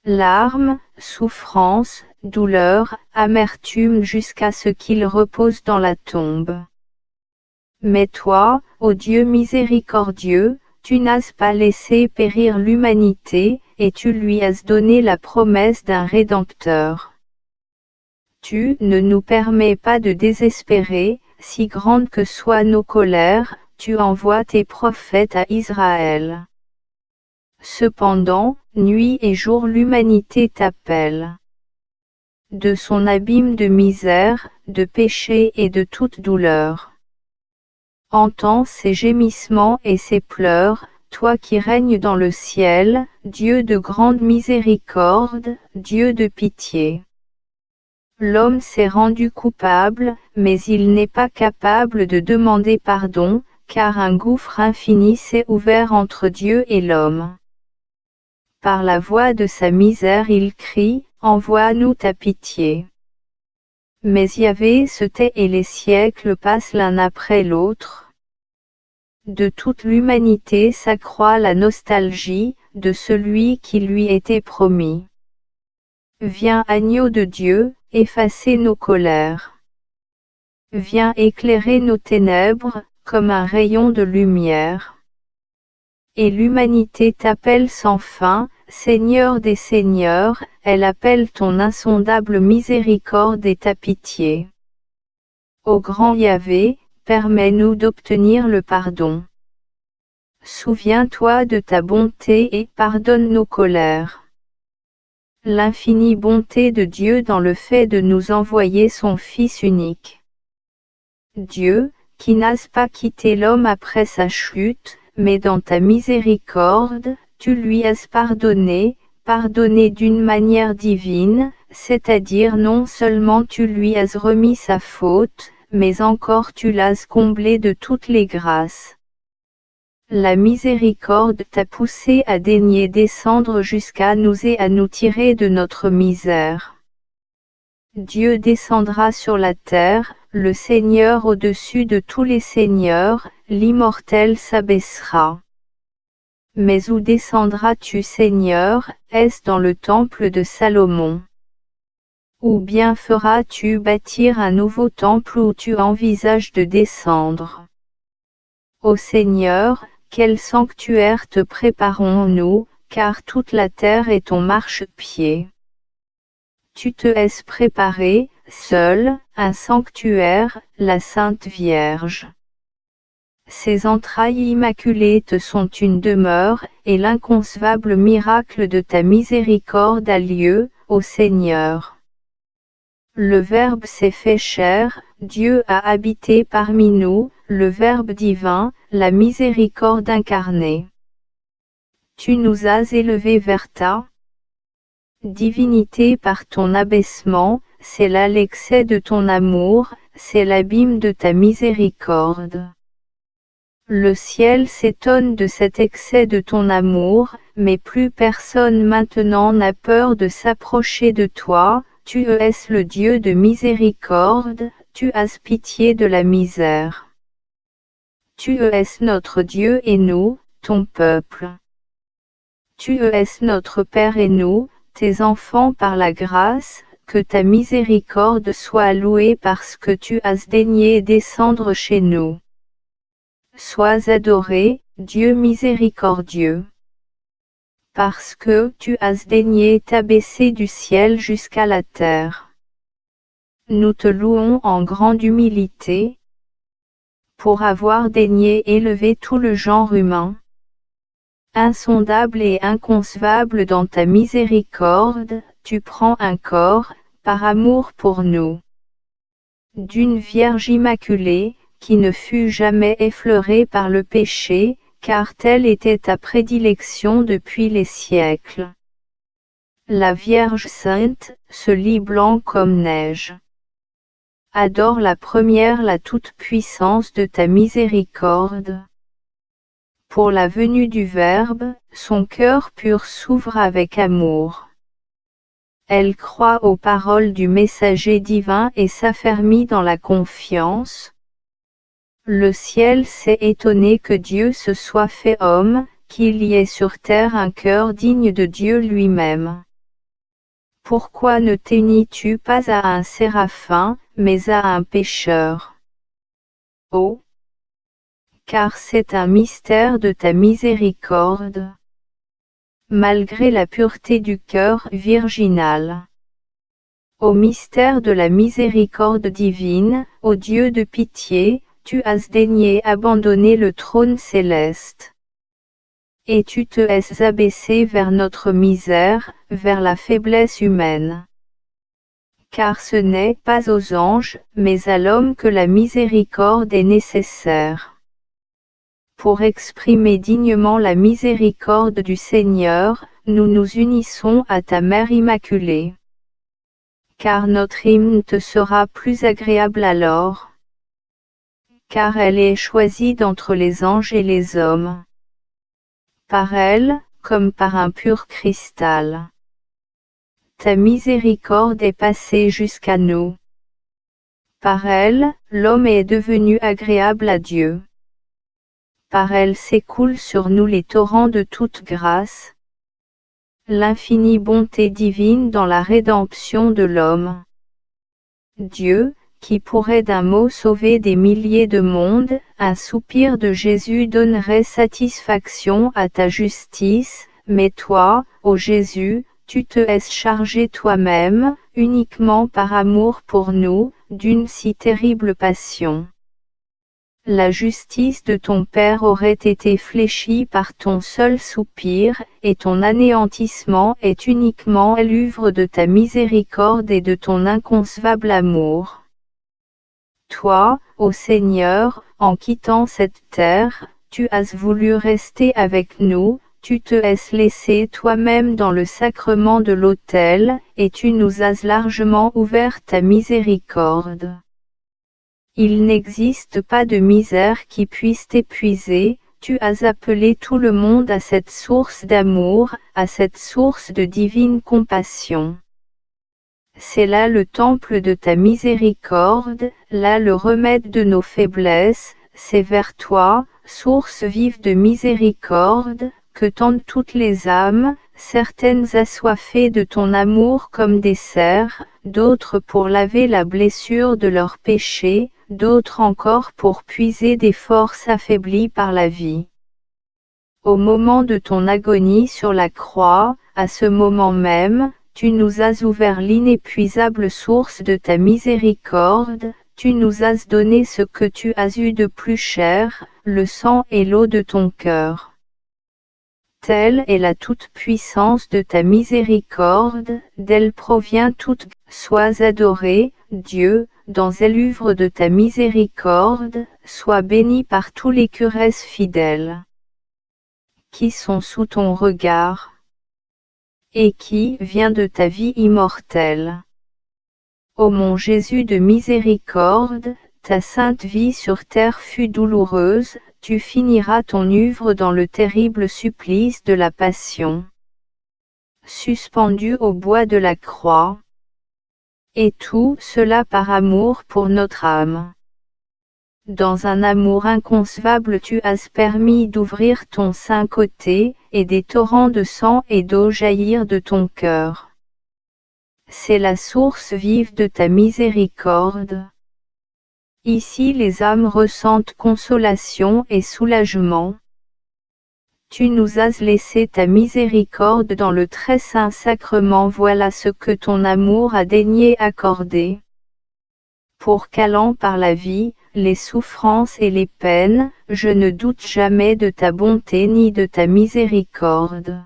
Larmes, souffrances, douleurs, amertume jusqu'à ce qu'il repose dans la tombe. Mais toi, ô Dieu miséricordieux, tu n'as pas laissé périr l'humanité, et tu lui as donné la promesse d'un Rédempteur. Tu ne nous permets pas de désespérer, si grandes que soient nos colères, tu envoies tes prophètes à Israël. Cependant, nuit et jour l'humanité t'appelle. De son abîme de misère, de péché et de toute douleur. Entends ses gémissements et ses pleurs, toi qui règnes dans le ciel, Dieu de grande miséricorde, Dieu de pitié. L'homme s'est rendu coupable, mais il n'est pas capable de demander pardon, car un gouffre infini s'est ouvert entre Dieu et l'homme. Par la voix de sa misère il crie, envoie-nous ta pitié. Mais Yahvé se tait et les siècles passent l'un après l'autre. De toute l'humanité s'accroît la nostalgie de celui qui lui était promis. Viens agneau de Dieu, effacer nos colères. Viens éclairer nos ténèbres, comme un rayon de lumière. Et l'humanité t'appelle sans fin, Seigneur des seigneurs, elle appelle ton insondable miséricorde et ta pitié. Ô grand Yahvé, permets-nous d'obtenir le pardon. Souviens-toi de ta bonté et pardonne nos colères. L'infinie bonté de Dieu dans le fait de nous envoyer son Fils unique. Dieu, qui n'as pas quitté l'homme après sa chute, mais dans ta miséricorde, tu lui as pardonné d'une manière divine, c'est-à-dire non seulement tu lui as remis sa faute, mais encore tu l'as comblé de toutes les grâces. La miséricorde t'a poussé à daigner descendre jusqu'à nous et à nous tirer de notre misère. Dieu descendra sur la terre, le Seigneur au-dessus de tous les seigneurs, l'immortel s'abaissera. Mais où descendras-tu, Seigneur, est-ce dans le temple de Salomon? Ou bien feras-tu bâtir un nouveau temple où tu envisages de descendre? Ô Seigneur, quel sanctuaire te préparons-nous, car toute la terre est ton marchepied. Tu te es préparé, seul, un sanctuaire, la Sainte Vierge. Ses entrailles immaculées te sont une demeure, et l'inconcevable miracle de ta miséricorde a lieu, ô Seigneur. Le Verbe s'est fait chair, Dieu a habité parmi nous, le Verbe divin, la miséricorde incarnée. Tu nous as élevés vers ta divinité par ton abaissement, c'est là l'excès de ton amour, c'est l'abîme de ta miséricorde. Le ciel s'étonne de cet excès de ton amour, mais plus personne maintenant n'a peur de s'approcher de toi, tu es le Dieu de miséricorde, tu as pitié de la misère. Tu es notre Dieu et nous, ton peuple. Tu es notre Père et nous, tes enfants par la grâce, que ta miséricorde soit louée parce que tu as daigné descendre chez nous. Sois adoré, Dieu miséricordieux. Parce que tu as daigné t'abaisser du ciel jusqu'à la terre. Nous te louons en grande humilité, pour avoir daigné élever tout le genre humain. Insondable et inconcevable dans ta miséricorde, tu prends un corps, par amour pour nous. D'une Vierge immaculée, qui ne fut jamais effleurée par le péché, car telle était ta prédilection depuis les siècles. La Vierge sainte, ce lit blanc comme neige. Adore la première la toute-puissance de ta miséricorde. Pour la venue du Verbe, son cœur pur s'ouvre avec amour. Elle croit aux paroles du messager divin et s'affermit dans la confiance. Le ciel s'est étonné que Dieu se soit fait homme, qu'il y ait sur terre un cœur digne de Dieu lui-même. Pourquoi ne t'unis-tu pas à un séraphin, mais à un pécheur? Oh! Car c'est un mystère de ta miséricorde. Malgré la pureté du cœur virginal. Ô mystère de la miséricorde divine, ô Dieu de pitié, tu as daigné abandonner le trône céleste. Et tu te es abaissé vers notre misère, vers la faiblesse humaine. Car ce n'est pas aux anges, mais à l'homme que la miséricorde est nécessaire. Pour exprimer dignement la miséricorde du Seigneur, nous nous unissons à ta Mère Immaculée. Car notre hymne te sera plus agréable alors. Car elle est choisie d'entre les anges et les hommes. Par elle, comme par un pur cristal. ta miséricorde est passée jusqu'à nous. Par elle, l'homme est devenu agréable à Dieu. Par elle s'écoulent sur nous les torrents de toute grâce. L'infinie bonté divine dans la rédemption de l'homme. Dieu, qui pourrait d'un mot sauver des milliers de mondes, un soupir de Jésus donnerait satisfaction à ta justice, mais toi, ô Jésus, tu te es chargé toi-même, uniquement par amour pour nous, d'une si terrible passion. La justice de ton Père aurait été fléchie par ton seul soupir, et ton anéantissement est uniquement l'œuvre de ta miséricorde et de ton inconcevable amour. Toi, ô Seigneur, en quittant cette terre, tu as voulu rester avec nous, tu te es laissé toi-même dans le sacrement de l'autel, et tu nous as largement ouvert ta miséricorde. Il n'existe pas de misère qui puisse t'épuiser, tu as appelé tout le monde à cette source d'amour, à cette source de divine compassion. C'est là le temple de ta miséricorde, là le remède de nos faiblesses, c'est vers toi, source vive de miséricorde, que tendent toutes les âmes, certaines assoiffées de ton amour comme des cerfs, d'autres pour laver la blessure de leurs péchés, d'autres encore pour puiser des forces affaiblies par la vie. Au moment de ton agonie sur la croix, à ce moment même, tu nous as ouvert l'inépuisable source de ta miséricorde, tu nous as donné ce que tu as eu de plus cher, le sang et l'eau de ton cœur. Telle est la toute-puissance de ta miséricorde, d'elle provient toute. Sois adoré, Dieu, dans l'œuvre de ta miséricorde, sois béni par tous les curés fidèles qui sont sous ton regard et qui vient de ta vie immortelle. Ô mon Jésus de miséricorde, ta sainte vie sur terre fut douloureuse, tu finiras ton œuvre dans le terrible supplice de la passion. Suspendu au bois de la croix. Et tout cela par amour pour notre âme. Dans un amour inconcevable tu as permis d'ouvrir ton saint côté, et des torrents de sang et d'eau jaillir de ton cœur. C'est la source vive de ta miséricorde. Ici les âmes ressentent consolation et soulagement. Tu nous as laissé ta miséricorde dans le très saint sacrement, voilà ce que ton amour a daigné accorder. Pour qu'allant par la vie, les souffrances et les peines, je ne doute jamais de ta bonté ni de ta miséricorde.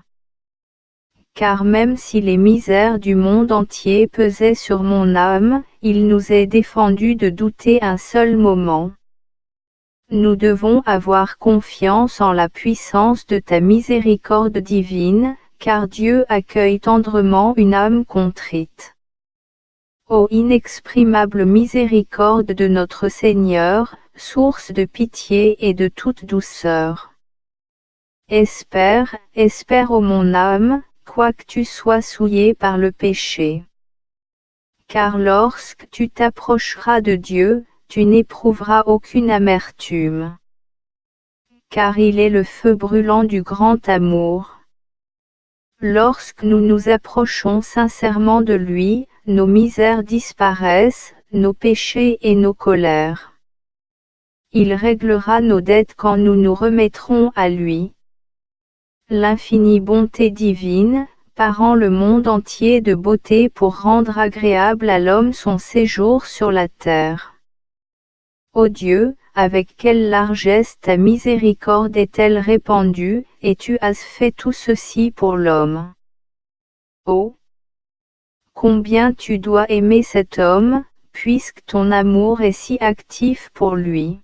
Car même si les misères du monde entier pesaient sur mon âme, il nous est défendu de douter un seul moment. Nous devons avoir confiance en la puissance de ta miséricorde divine, car Dieu accueille tendrement une âme contrite. Ô inexprimable miséricorde de notre Seigneur, source de pitié et de toute douceur. Espère, espère ô mon âme, quoique tu sois souillé par le péché. Car lorsque tu t'approcheras de Dieu, tu n'éprouveras aucune amertume. Car il est le feu brûlant du grand amour. Lorsque nous nous approchons sincèrement de lui, nos misères disparaissent, nos péchés et nos colères. Il réglera nos dettes quand nous nous remettrons à lui. L'infinie bonté divine, parant le monde entier de beauté pour rendre agréable à l'homme son séjour sur la terre. Ô Dieu, avec quelle largesse ta miséricorde est-elle répandue, et tu as fait tout ceci pour l'homme. Oh! Combien tu dois aimer cet homme, puisque ton amour est si actif pour lui.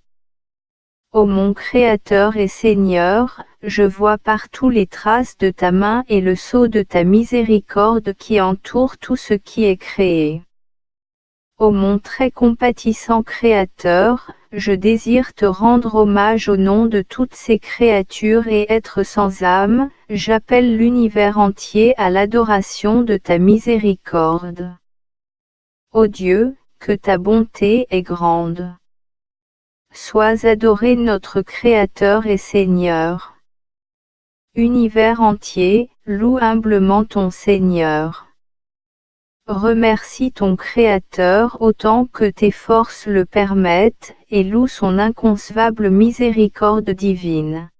Ô mon Créateur et Seigneur, je vois partout les traces de ta main et le sceau de ta miséricorde qui entoure tout ce qui est créé. Ô mon très compatissant Créateur, je désire te rendre hommage au nom de toutes ces créatures et êtres sans âme, j'appelle l'univers entier à l'adoration de ta miséricorde. Ô Dieu, que ta bonté est grande. Sois adoré notre Créateur et Seigneur. Univers entier, loue humblement ton Seigneur. Remercie ton Créateur autant que tes forces le permettent, et loue son inconcevable miséricorde divine.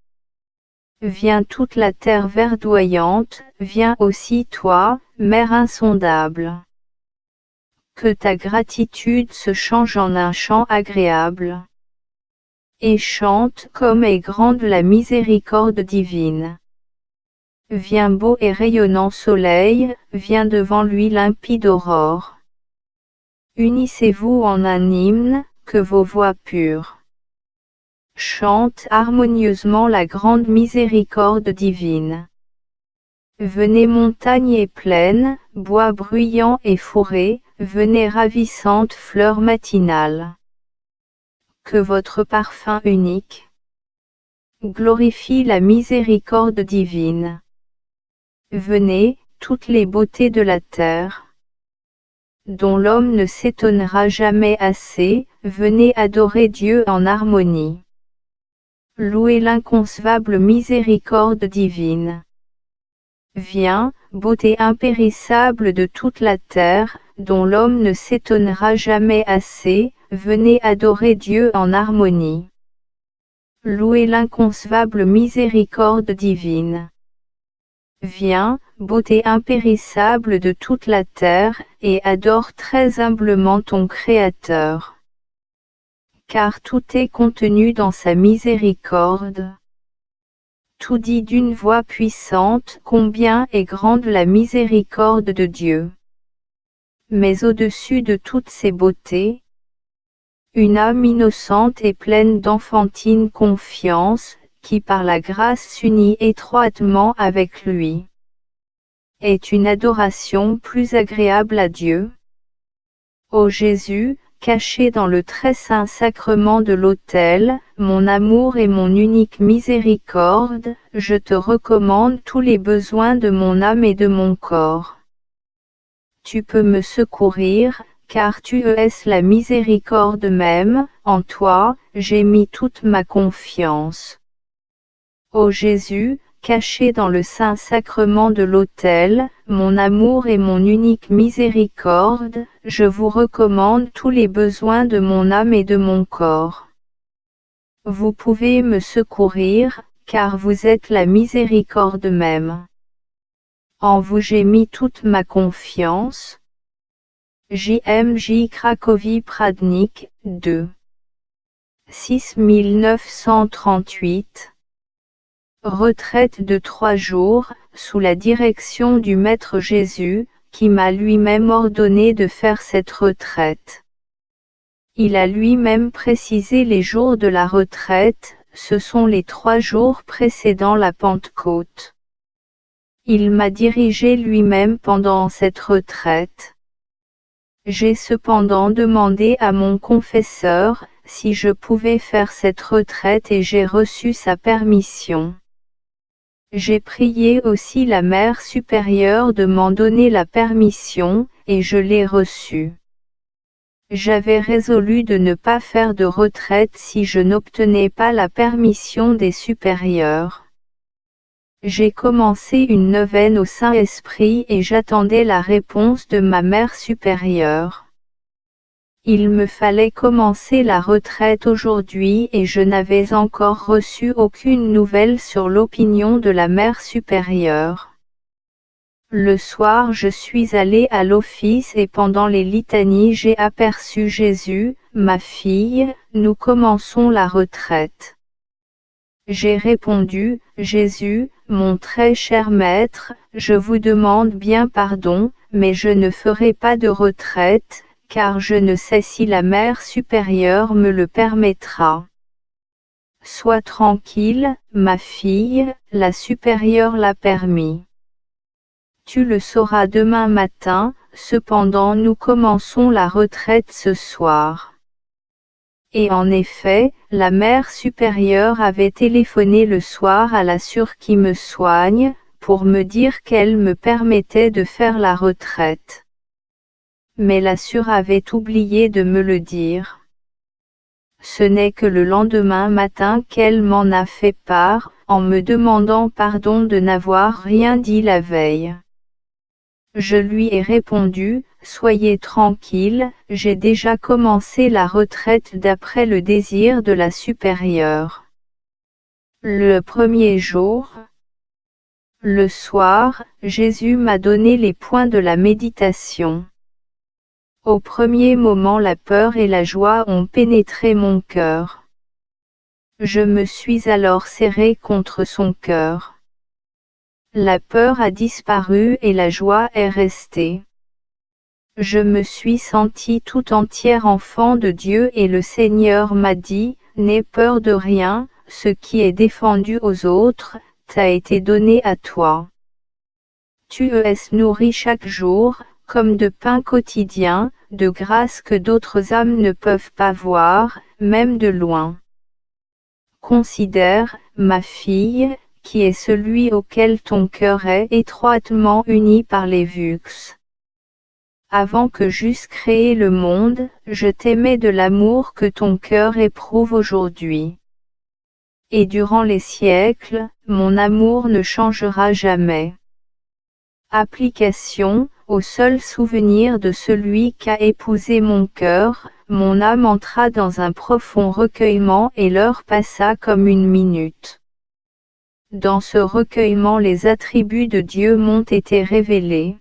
Viens toute la terre verdoyante, viens aussi toi, mer insondable. Que ta gratitude se change en un chant agréable. Et chante comme est grande la miséricorde divine. Viens beau et rayonnant soleil, viens devant lui limpide aurore. Unissez-vous en un hymne, que vos voix pures chantent harmonieusement la grande miséricorde divine. Venez montagnes et plaines, bois bruyants et fourrés, venez ravissantes fleurs matinales. Que votre parfum unique glorifie la miséricorde divine. Venez, toutes les beautés de la terre, dont l'homme ne s'étonnera jamais assez, venez adorer Dieu en harmonie. Louez l'inconcevable miséricorde divine. Viens, beauté impérissable de toute la terre, dont l'homme ne s'étonnera jamais assez, venez adorer Dieu en harmonie. Louez l'inconcevable miséricorde divine. Viens, beauté impérissable de toute la terre, et adore très humblement ton Créateur. Car tout est contenu dans sa miséricorde. Tout dit d'une voix puissante combien est grande la miséricorde de Dieu. Mais au-dessus de toutes ces beautés, une âme innocente et pleine d'enfantine confiance, qui par la grâce s'unit étroitement avec lui, est une adoration plus agréable à Dieu. Ô Jésus, caché dans le très saint sacrement de l'autel, mon amour et mon unique miséricorde, je te recommande tous les besoins de mon âme et de mon corps. Tu peux me secourir, car tu es la miséricorde même, en toi, j'ai mis toute ma confiance. Ô Jésus, caché dans le saint sacrement de l'autel, mon amour et mon unique miséricorde, je vous recommande tous les besoins de mon âme et de mon corps. Vous pouvez me secourir, car vous êtes la miséricorde même. En vous j'ai mis toute ma confiance. JMJ Cracovie Pradnik, 2. 6938. Retraite de 3 jours, sous la direction du Maître Jésus, qui m'a lui-même ordonné de faire cette retraite. Il a lui-même précisé les jours de la retraite, ce sont les 3 jours précédant la Pentecôte. Il m'a dirigé lui-même pendant cette retraite. J'ai cependant demandé à mon confesseur, si je pouvais faire cette retraite et j'ai reçu sa permission. J'ai prié aussi la Mère supérieure de m'en donner la permission, et je l'ai reçue. J'avais résolu de ne pas faire de retraite si je n'obtenais pas la permission des supérieurs. J'ai commencé une neuvaine au Saint-Esprit et j'attendais la réponse de ma Mère supérieure. Il me fallait commencer la retraite aujourd'hui et je n'avais encore reçu aucune nouvelle sur l'opinion de la Mère supérieure. Le soir je suis allé à l'office et pendant les litanies j'ai aperçu Jésus, ma fille, nous commençons la retraite. J'ai répondu, Jésus, mon très cher maître, je vous demande bien pardon, mais je ne ferai pas de retraite, car je ne sais si la Mère supérieure me le permettra. Sois tranquille, ma fille, la supérieure l'a permis. Tu le sauras demain matin, cependant nous commençons la retraite ce soir. Et en effet, la mère supérieure avait téléphoné le soir à la sœur qui me soigne, pour me dire qu'elle me permettait de faire la retraite. Mais la sœur avait oublié de me le dire. Ce n'est que le lendemain matin qu'elle m'en a fait part, en me demandant pardon de n'avoir rien dit la veille. Je lui ai répondu, soyez tranquille, j'ai déjà commencé la retraite d'après le désir de la supérieure. Le premier jour, le soir, Jésus m'a donné les points de la méditation. Au premier moment, la peur et la joie ont pénétré mon cœur. Je me suis alors serré contre son cœur. La peur a disparu et la joie est restée. Je me suis sentie tout entière enfant de Dieu et le Seigneur m'a dit, n'aie peur de rien, ce qui est défendu aux autres, t'a été donné à toi. Tu es nourri chaque jour, comme de pain quotidien, de grâce que d'autres âmes ne peuvent pas voir, même de loin. Considère, ma fille, qui est celui auquel ton cœur est étroitement uni par les vux. Avant que j'eusse créé le monde, je t'aimais de l'amour que ton cœur éprouve aujourd'hui. Et durant les siècles, mon amour ne changera jamais. Application, au seul souvenir de celui qu'a épousé mon cœur, mon âme entra dans un profond recueillement et l'heure passa comme une minute. Dans ce recueillement, les attributs de Dieu m'ont été révélés.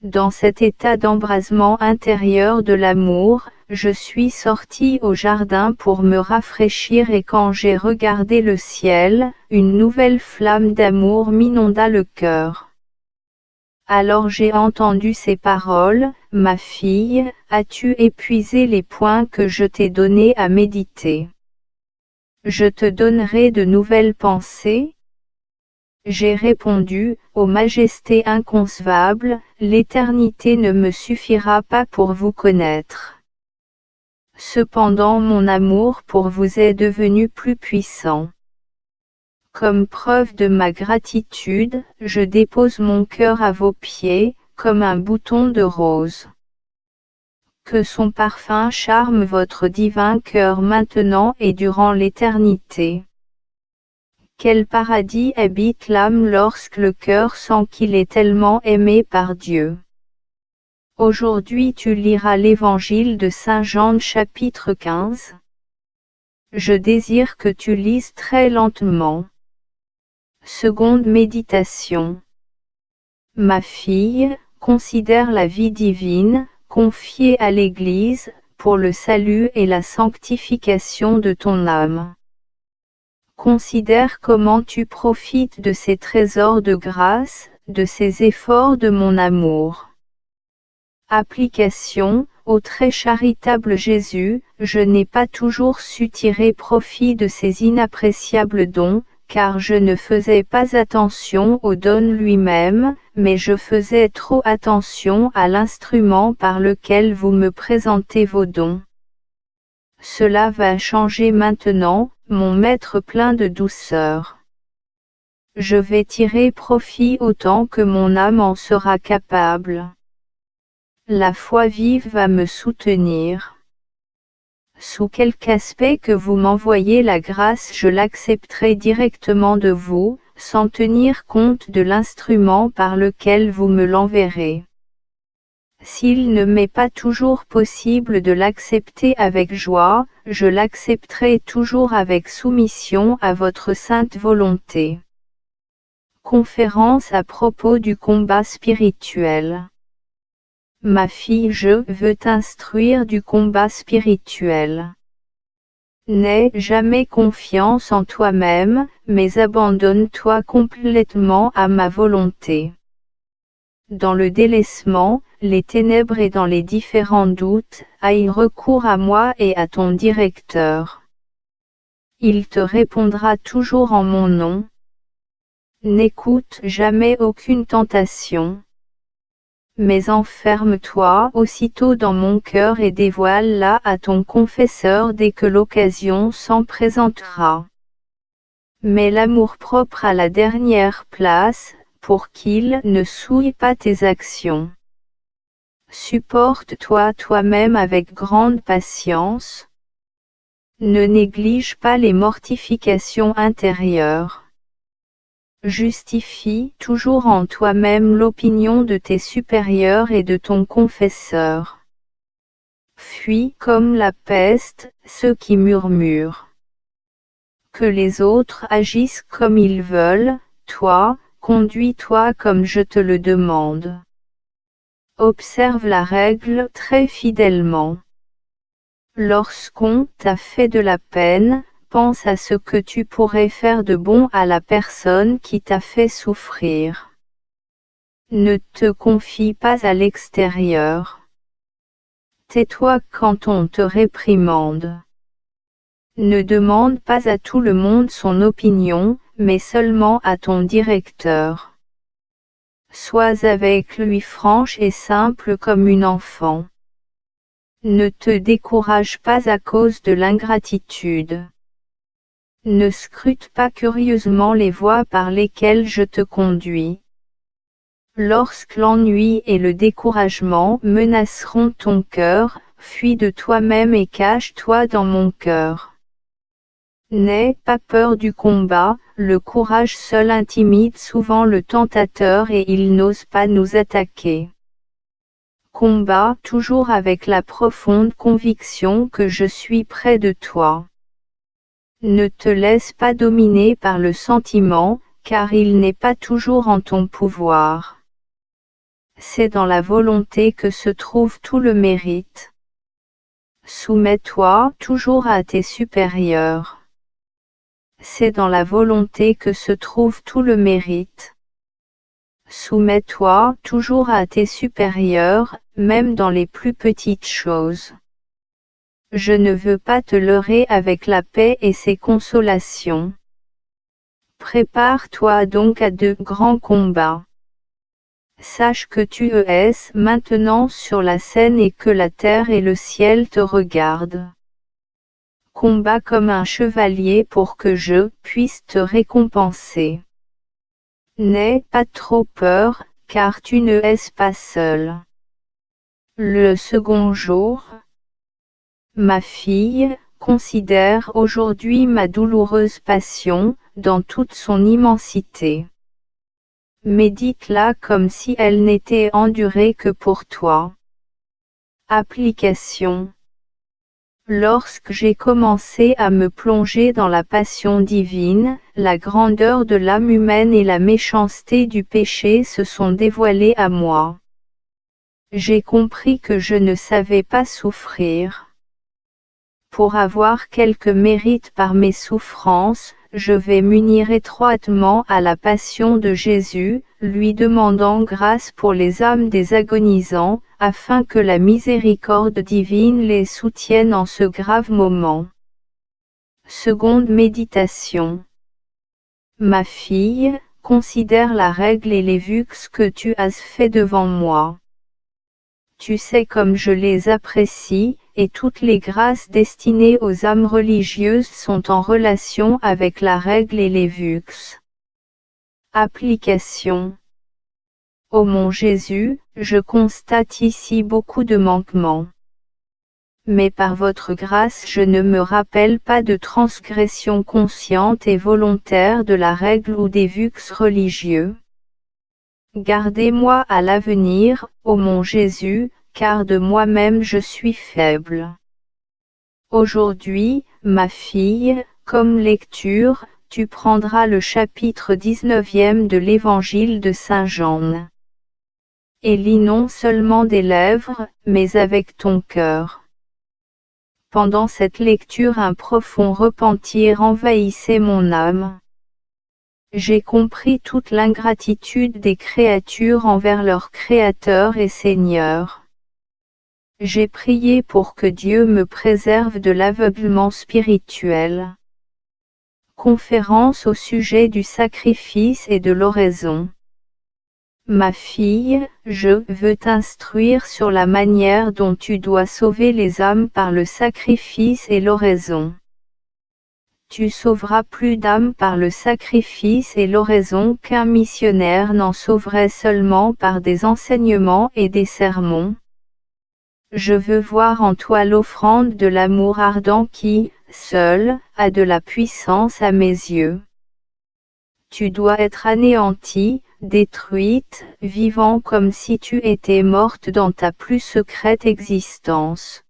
Dans cet état d'embrasement intérieur de l'amour, je suis sorti au jardin pour me rafraîchir et quand j'ai regardé le ciel, une nouvelle flamme d'amour m'inonda le cœur. Alors j'ai entendu ces paroles, ma fille, as-tu épuisé les points que je t'ai donnés à méditer? Je te donnerai de nouvelles pensées? J'ai répondu, ô majesté inconcevable, l'éternité ne me suffira pas pour vous connaître. Cependant mon amour pour vous est devenu plus puissant. Comme preuve de ma gratitude, je dépose mon cœur à vos pieds, comme un bouton de rose. Que son parfum charme votre divin cœur maintenant et durant l'éternité. Quel paradis habite l'âme lorsque le cœur sent qu'il est tellement aimé par Dieu. Aujourd'hui tu liras l'Évangile de Saint Jean chapitre 15. Je désire que tu lises très lentement. Seconde méditation. Ma fille, considère la vie divine, confiée à l'Église, pour le salut et la sanctification de ton âme. Considère comment tu profites de ces trésors de grâce, de ces efforts de mon amour. Application, ô très charitable Jésus, je n'ai pas toujours su tirer profit de ces inappréciables dons, car je ne faisais pas attention au don lui-même, mais je faisais trop attention à l'instrument par lequel vous me présentez vos dons. Cela va changer maintenant, mon maître plein de douceur. Je vais tirer profit autant que mon âme en sera capable. La foi vive va me soutenir. Sous quelque aspect que vous m'envoyez la grâce, je l'accepterai directement de vous, sans tenir compte de l'instrument par lequel vous me l'enverrez. S'il ne m'est pas toujours possible de l'accepter avec joie, je l'accepterai toujours avec soumission à votre sainte volonté. Conférence à propos du combat spirituel. Ma fille, je veux t'instruire du combat spirituel. N'aie jamais confiance en toi-même, mais abandonne-toi complètement à ma volonté. Dans le délaissement, les ténèbres et dans les différents doutes, aie recours à moi et à ton directeur. Il te répondra toujours en mon nom. N'écoute jamais aucune tentation. Mais enferme-toi aussitôt dans mon cœur et dévoile-la à ton confesseur dès que l'occasion s'en présentera. Mets l'amour-propre à la dernière place, pour qu'il ne souille pas tes actions. Supporte-toi toi-même avec grande patience. Ne néglige pas les mortifications intérieures. Justifie toujours en toi-même l'opinion de tes supérieurs et de ton confesseur. Fuis comme la peste ceux qui murmurent. Que les autres agissent comme ils veulent, toi, conduis-toi comme je te le demande. Observe la règle très fidèlement. Lorsqu'on t'a fait de la peine, pense à ce que tu pourrais faire de bon à la personne qui t'a fait souffrir. Ne te confie pas à l'extérieur. Tais-toi quand on te réprimande. Ne demande pas à tout le monde son opinion, mais seulement à ton directeur. Sois avec lui franche et simple comme une enfant. Ne te décourage pas à cause de l'ingratitude. Ne scrute pas curieusement les voies par lesquelles je te conduis. Lorsque l'ennui et le découragement menaceront ton cœur, fuis de toi-même et cache-toi dans mon cœur. N'aie pas peur du combat, le courage seul intimide souvent le tentateur et il n'ose pas nous attaquer. Combat toujours avec la profonde conviction que je suis près de toi. Ne te laisse pas dominer par le sentiment, car il n'est pas toujours en ton pouvoir. C'est dans la volonté que se trouve tout le mérite. Soumets-toi toujours à tes supérieurs. C'est dans la volonté que se trouve tout le mérite. Soumets-toi toujours à tes supérieurs, même dans les plus petites choses. Je ne veux pas te leurrer avec la paix et ses consolations. Prépare-toi donc à de grands combats. Sache que tu es maintenant sur la scène et que la terre et le ciel te regardent. Combat comme un chevalier pour que je puisse te récompenser. N'aie pas trop peur, car tu ne es pas seul. Le second jour. Ma fille, considère aujourd'hui ma douloureuse passion, dans toute son immensité. Médite-la comme si elle n'était endurée que pour toi. Application. Lorsque j'ai commencé à me plonger dans la passion divine, la grandeur de l'âme humaine et la méchanceté du péché se sont dévoilées à moi. J'ai compris que je ne savais pas souffrir. Pour avoir quelque mérite par mes souffrances, je vais m'unir étroitement à la passion de Jésus, lui demandant grâce pour les âmes des agonisants, afin que la miséricorde divine les soutienne en ce grave moment. Seconde méditation. Ma fille, considère la règle et les vues que tu as fait devant moi. Tu sais comme je les apprécie, et toutes les grâces destinées aux âmes religieuses sont en relation avec la règle et les vues. Application. Ô mon Jésus, je constate ici beaucoup de manquements. Mais par votre grâce je ne me rappelle pas de transgression consciente et volontaire de la règle ou des vues religieux. Gardez-moi à l'avenir, ô mon Jésus, car de moi-même je suis faible. Aujourd'hui, ma fille, comme lecture, tu prendras le chapitre 19e de l'Évangile de Saint Jean. Et lis non seulement des lèvres, mais avec ton cœur. Pendant cette lecture un profond repentir envahissait mon âme. J'ai compris toute l'ingratitude des créatures envers leur Créateur et Seigneur. J'ai prié pour que Dieu me préserve de l'aveuglement spirituel. Conférence au sujet du sacrifice et de l'oraison. Ma fille, je veux t'instruire sur la manière dont tu dois sauver les âmes par le sacrifice et l'oraison. Tu sauveras plus d'âmes par le sacrifice et l'oraison qu'un missionnaire n'en sauverait seulement par des enseignements et des sermons. Je veux voir en toi l'offrande de l'amour ardent qui, seul, a de la puissance à mes yeux. Tu dois être anéantie, détruite, vivant comme si tu étais morte dans ta plus secrète existence.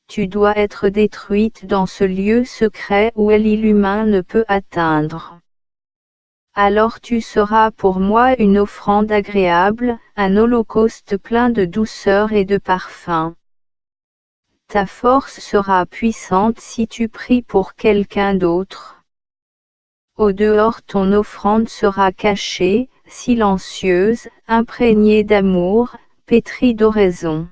Tu dois être détruite dans ce lieu secret où l'œil humain ne peut atteindre. Alors tu seras pour moi une offrande agréable, un holocauste plein de douceur et de parfum. Ta force sera puissante si tu pries pour quelqu'un d'autre. Au dehors ton offrande sera cachée, silencieuse, imprégnée d'amour, pétrie d'oraison.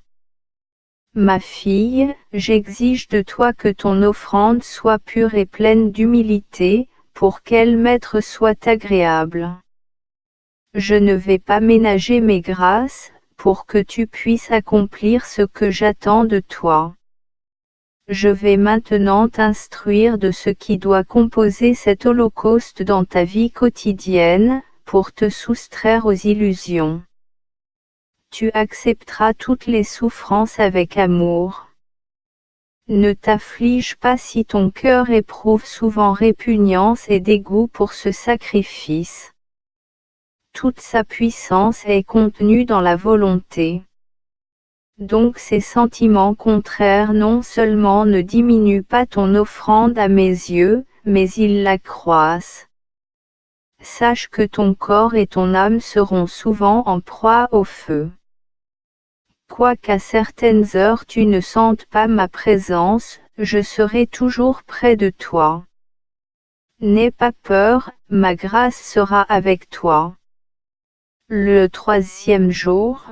Ma fille, j'exige de toi que ton offrande soit pure et pleine d'humilité, pour qu'elle m'être soit agréable. Je ne vais pas ménager mes grâces, pour que tu puisses accomplir ce que j'attends de toi. Je vais maintenant t'instruire de ce qui doit composer cet holocauste dans ta vie quotidienne, pour te soustraire aux illusions. Tu accepteras toutes les souffrances avec amour. Ne t'afflige pas si ton cœur éprouve souvent répugnance et dégoût pour ce sacrifice. Toute sa puissance est contenue dans la volonté. Donc ces sentiments contraires non seulement ne diminuent pas ton offrande à mes yeux, mais ils l'accroissent. Sache que ton corps et ton âme seront souvent en proie au feu. Quoiqu'à certaines heures tu ne sentes pas ma présence, je serai toujours près de toi. N'aie pas peur, ma grâce sera avec toi. Le 3e jour.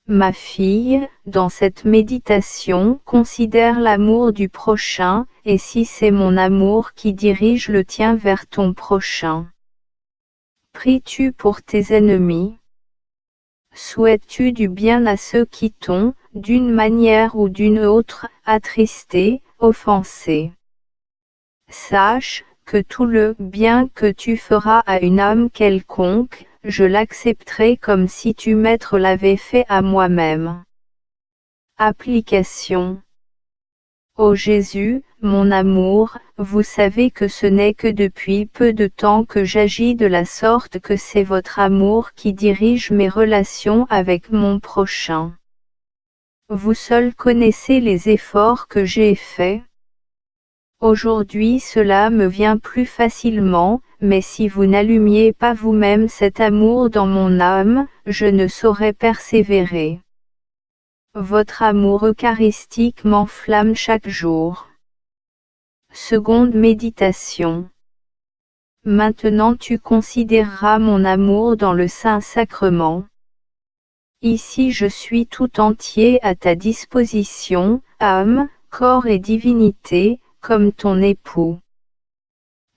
Ma fille, dans cette méditation, considère l'amour du prochain, et si c'est mon amour qui dirige le tien vers ton prochain. Pries-tu pour tes ennemis? Souhaites-tu du bien à ceux qui t'ont, d'une manière ou d'une autre, attristé, offensé? Sache, que tout le bien que tu feras à une âme quelconque, je l'accepterai comme si tu m'être l'avais fait à moi-même. Application. Ô Jésus, mon amour, vous savez que ce n'est que depuis peu de temps que j'agis de la sorte que c'est votre amour qui dirige mes relations avec mon prochain. Vous seul connaissez les efforts que j'ai faits. Aujourd'hui cela me vient plus facilement, mais si vous n'allumiez pas vous-même cet amour dans mon âme, je ne saurais persévérer. Votre amour eucharistique m'enflamme chaque jour. Seconde méditation. Maintenant tu considéreras mon amour dans le Saint-Sacrement. Ici je suis tout entier à ta disposition, âme, corps et divinité, comme ton époux.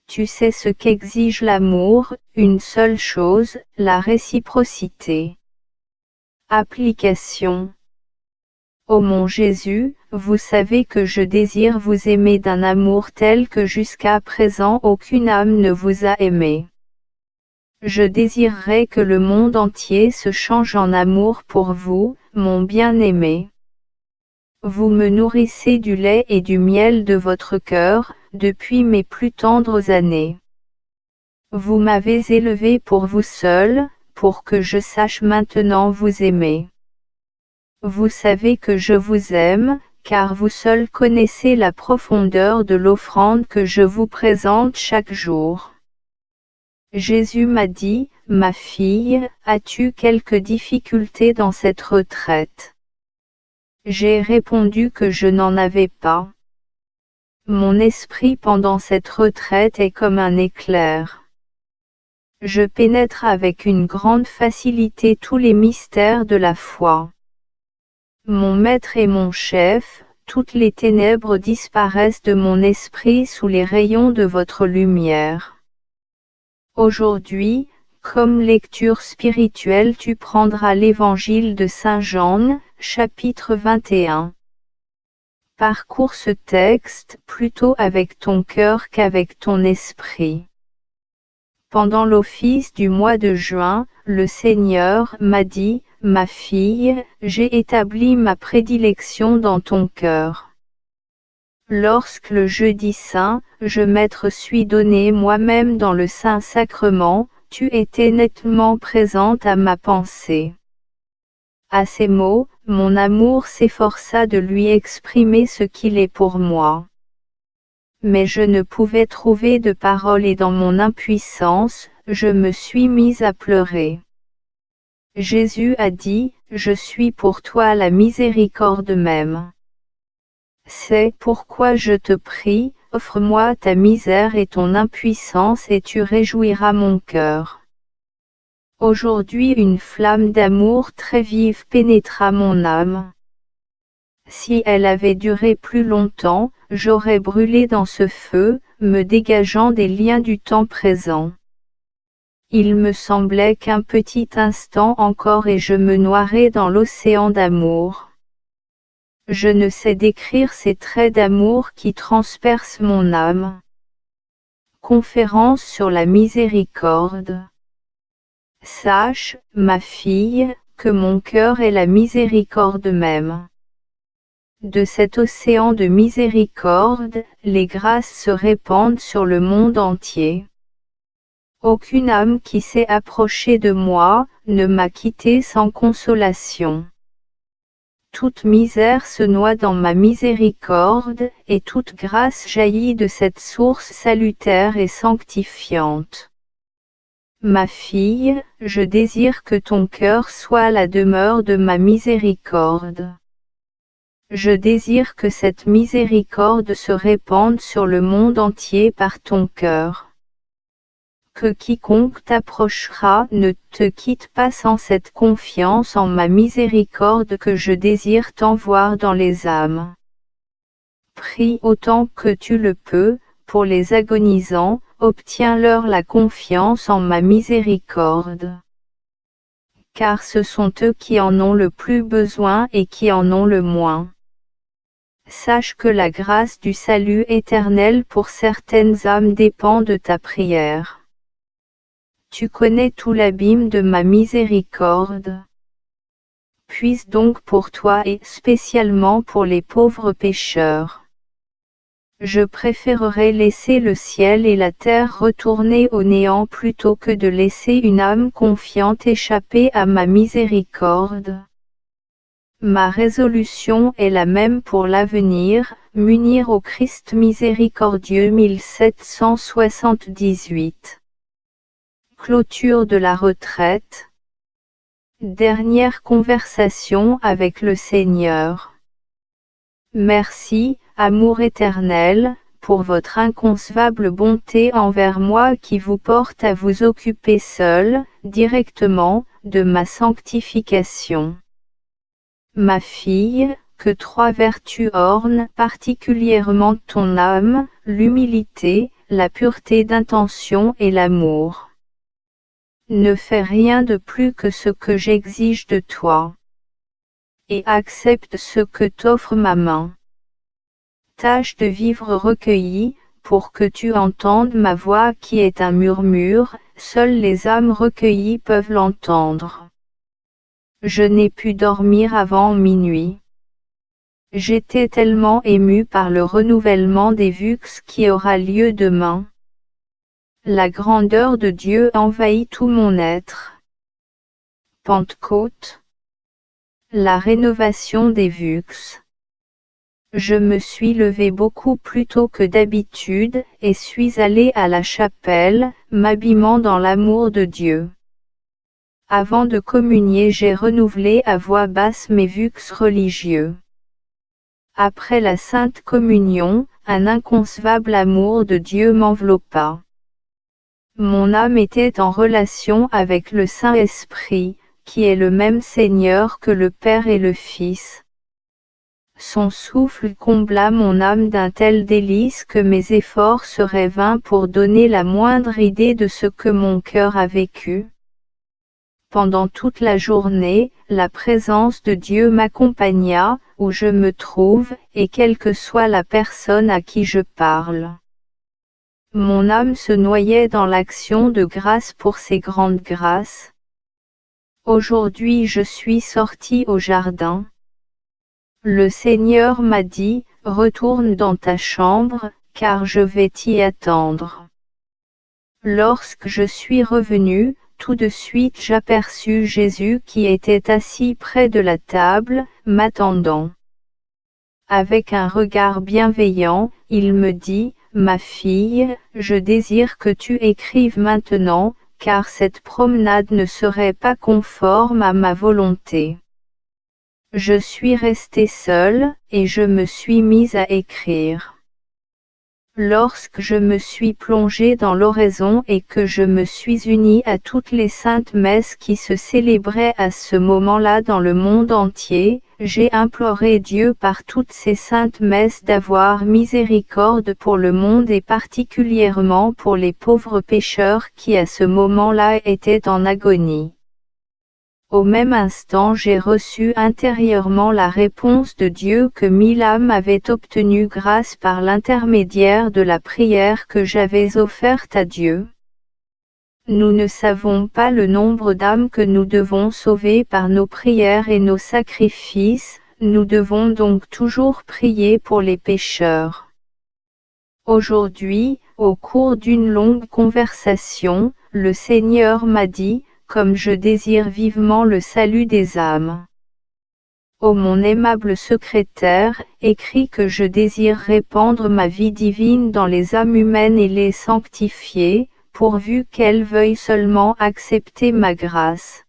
Tu sais ce qu'exige l'amour, une seule chose, la réciprocité. Application. Ô mon Jésus, vous savez que je désire vous aimer d'un amour tel que jusqu'à présent aucune âme ne vous a aimé. Je désirerais que le monde entier se change en amour pour vous, mon bien-aimé. Vous me nourrissez du lait et du miel de votre cœur, depuis mes plus tendres années. Vous m'avez élevé pour vous seul, pour que je sache maintenant vous aimer. Vous savez que je vous aime, car vous seul connaissez la profondeur de l'offrande que je vous présente chaque jour. Jésus m'a dit, ma fille, as-tu quelque difficulté dans cette retraite? J'ai répondu que je n'en avais pas. Mon esprit pendant cette retraite est comme un éclair. Je pénètre avec une grande facilité tous les mystères de la foi. Mon maître et mon chef, toutes les ténèbres disparaissent de mon esprit sous les rayons de votre lumière. Aujourd'hui, Comme lecture spirituelle, tu prendras l'Évangile de Saint Jean, chapitre 21. Parcours ce texte plutôt avec ton cœur qu'avec ton esprit. Pendant l'office du mois de juin, le Seigneur m'a dit, « Ma fille, j'ai établi ma prédilection dans ton cœur. » Lorsque le jeudi saint, je m'être suis donné moi-même dans le Saint-Sacrement, tu étais nettement présente à ma pensée. À ces mots, mon amour s'efforça de lui exprimer ce qu'il est pour moi. Mais je ne pouvais trouver de paroles et dans mon impuissance, je me suis mise à pleurer. Jésus a dit, « Je suis pour toi la miséricorde même. » C'est pourquoi je te prie, offre-moi ta misère et ton impuissance et tu réjouiras mon cœur. Aujourd'hui une flamme d'amour très vive pénétra mon âme. Si elle avait duré plus longtemps, j'aurais brûlé dans ce feu, me dégageant des liens du temps présent. Il me semblait qu'un petit instant encore et je me noierais dans l'océan d'amour. Je ne sais décrire ces traits d'amour qui transpercent mon âme. Conférence sur la miséricorde. Sache, ma fille, que mon cœur est la miséricorde même. De cet océan de miséricorde, les grâces se répandent sur le monde entier. Aucune âme qui s'est approchée de moi, ne m'a quitté sans consolation. Toute misère se noie dans ma miséricorde, et toute grâce jaillit de cette source salutaire et sanctifiante. Ma fille, je désire que ton cœur soit la demeure de ma miséricorde. Je désire que cette miséricorde se répande sur le monde entier par ton cœur. Que quiconque t'approchera ne te quitte pas sans cette confiance en ma miséricorde que je désire tant voir dans les âmes. Prie autant que tu le peux, pour les agonisants, obtiens-leur la confiance en ma miséricorde. Car ce sont eux qui en ont le plus besoin et qui en ont le moins. Sache que la grâce du salut éternel pour certaines âmes dépend de ta prière. Tu connais tout l'abîme de ma miséricorde. Puise donc pour toi et spécialement pour les pauvres pécheurs. Je préférerais laisser le ciel et la terre retourner au néant plutôt que de laisser une âme confiante échapper à ma miséricorde. Ma résolution est la même pour l'avenir, m'unir au Christ miséricordieux 1778. Clôture de la retraite. Dernière conversation avec le Seigneur. Merci, amour éternel, pour votre inconcevable bonté envers moi qui vous porte à vous occuper seul, directement, de ma sanctification. Ma fille, que trois vertus ornent particulièrement ton âme, l'humilité, la pureté d'intention et l'amour. Ne fais rien de plus que ce que j'exige de toi. Et accepte ce que t'offre ma main. Tâche de vivre recueilli, pour que tu entendes ma voix qui est un murmure, seules les âmes recueillies peuvent l'entendre. Je n'ai pu dormir avant minuit. J'étais tellement ému par le renouvellement des vux qui aura lieu demain. La grandeur de Dieu envahit tout mon être. Pentecôte. La rénovation des vux. Je me suis levé beaucoup plus tôt que d'habitude, et suis allé à la chapelle, m'habillant dans l'amour de Dieu. Avant de communier, j'ai renouvelé à voix basse mes vux religieux. Après la Sainte Communion, un inconcevable amour de Dieu m'enveloppa. Mon âme était en relation avec le Saint-Esprit, qui est le même Seigneur que le Père et le Fils. Son souffle combla mon âme d'un tel délice que mes efforts seraient vains pour donner la moindre idée de ce que mon cœur a vécu. pendant toute la journée, la présence de Dieu m'accompagna, où je me trouve, et quelle que soit la personne à qui je parle. Mon âme se noyait dans l'action de grâce pour ces grandes grâces. Aujourd'hui je suis sorti au jardin. Le Seigneur m'a dit, retourne dans ta chambre, car je vais t'y attendre. Lorsque je suis revenu, tout de suite j'aperçus Jésus qui était assis près de la table, m'attendant. Avec un regard bienveillant, il me dit, ma fille, je désire que tu écrives maintenant, car cette promenade ne serait pas conforme à ma volonté. Je suis resté seul, et je me suis mis à écrire. Lorsque je me suis plongé dans l'oraison et que je me suis uni à toutes les saintes messes qui se célébraient à ce moment-là dans le monde entier, j'ai imploré Dieu par toutes ces saintes messes d'avoir miséricorde pour le monde et particulièrement pour les pauvres pécheurs qui à ce moment-là étaient en agonie. Au même instant j'ai reçu intérieurement la réponse de Dieu que 1000 âmes avaient obtenue grâce par l'intermédiaire de la prière que j'avais offerte à Dieu. Nous ne savons pas le nombre d'âmes que nous devons sauver par nos prières et nos sacrifices, nous devons donc toujours prier pour les pécheurs. Aujourd'hui, au cours d'une longue conversation, le Seigneur m'a dit, comme je désire vivement le salut des âmes. Ô mon aimable secrétaire, écris que je désire répandre ma vie divine dans les âmes humaines et les sanctifier, pourvu qu'elles veuillent seulement accepter ma grâce.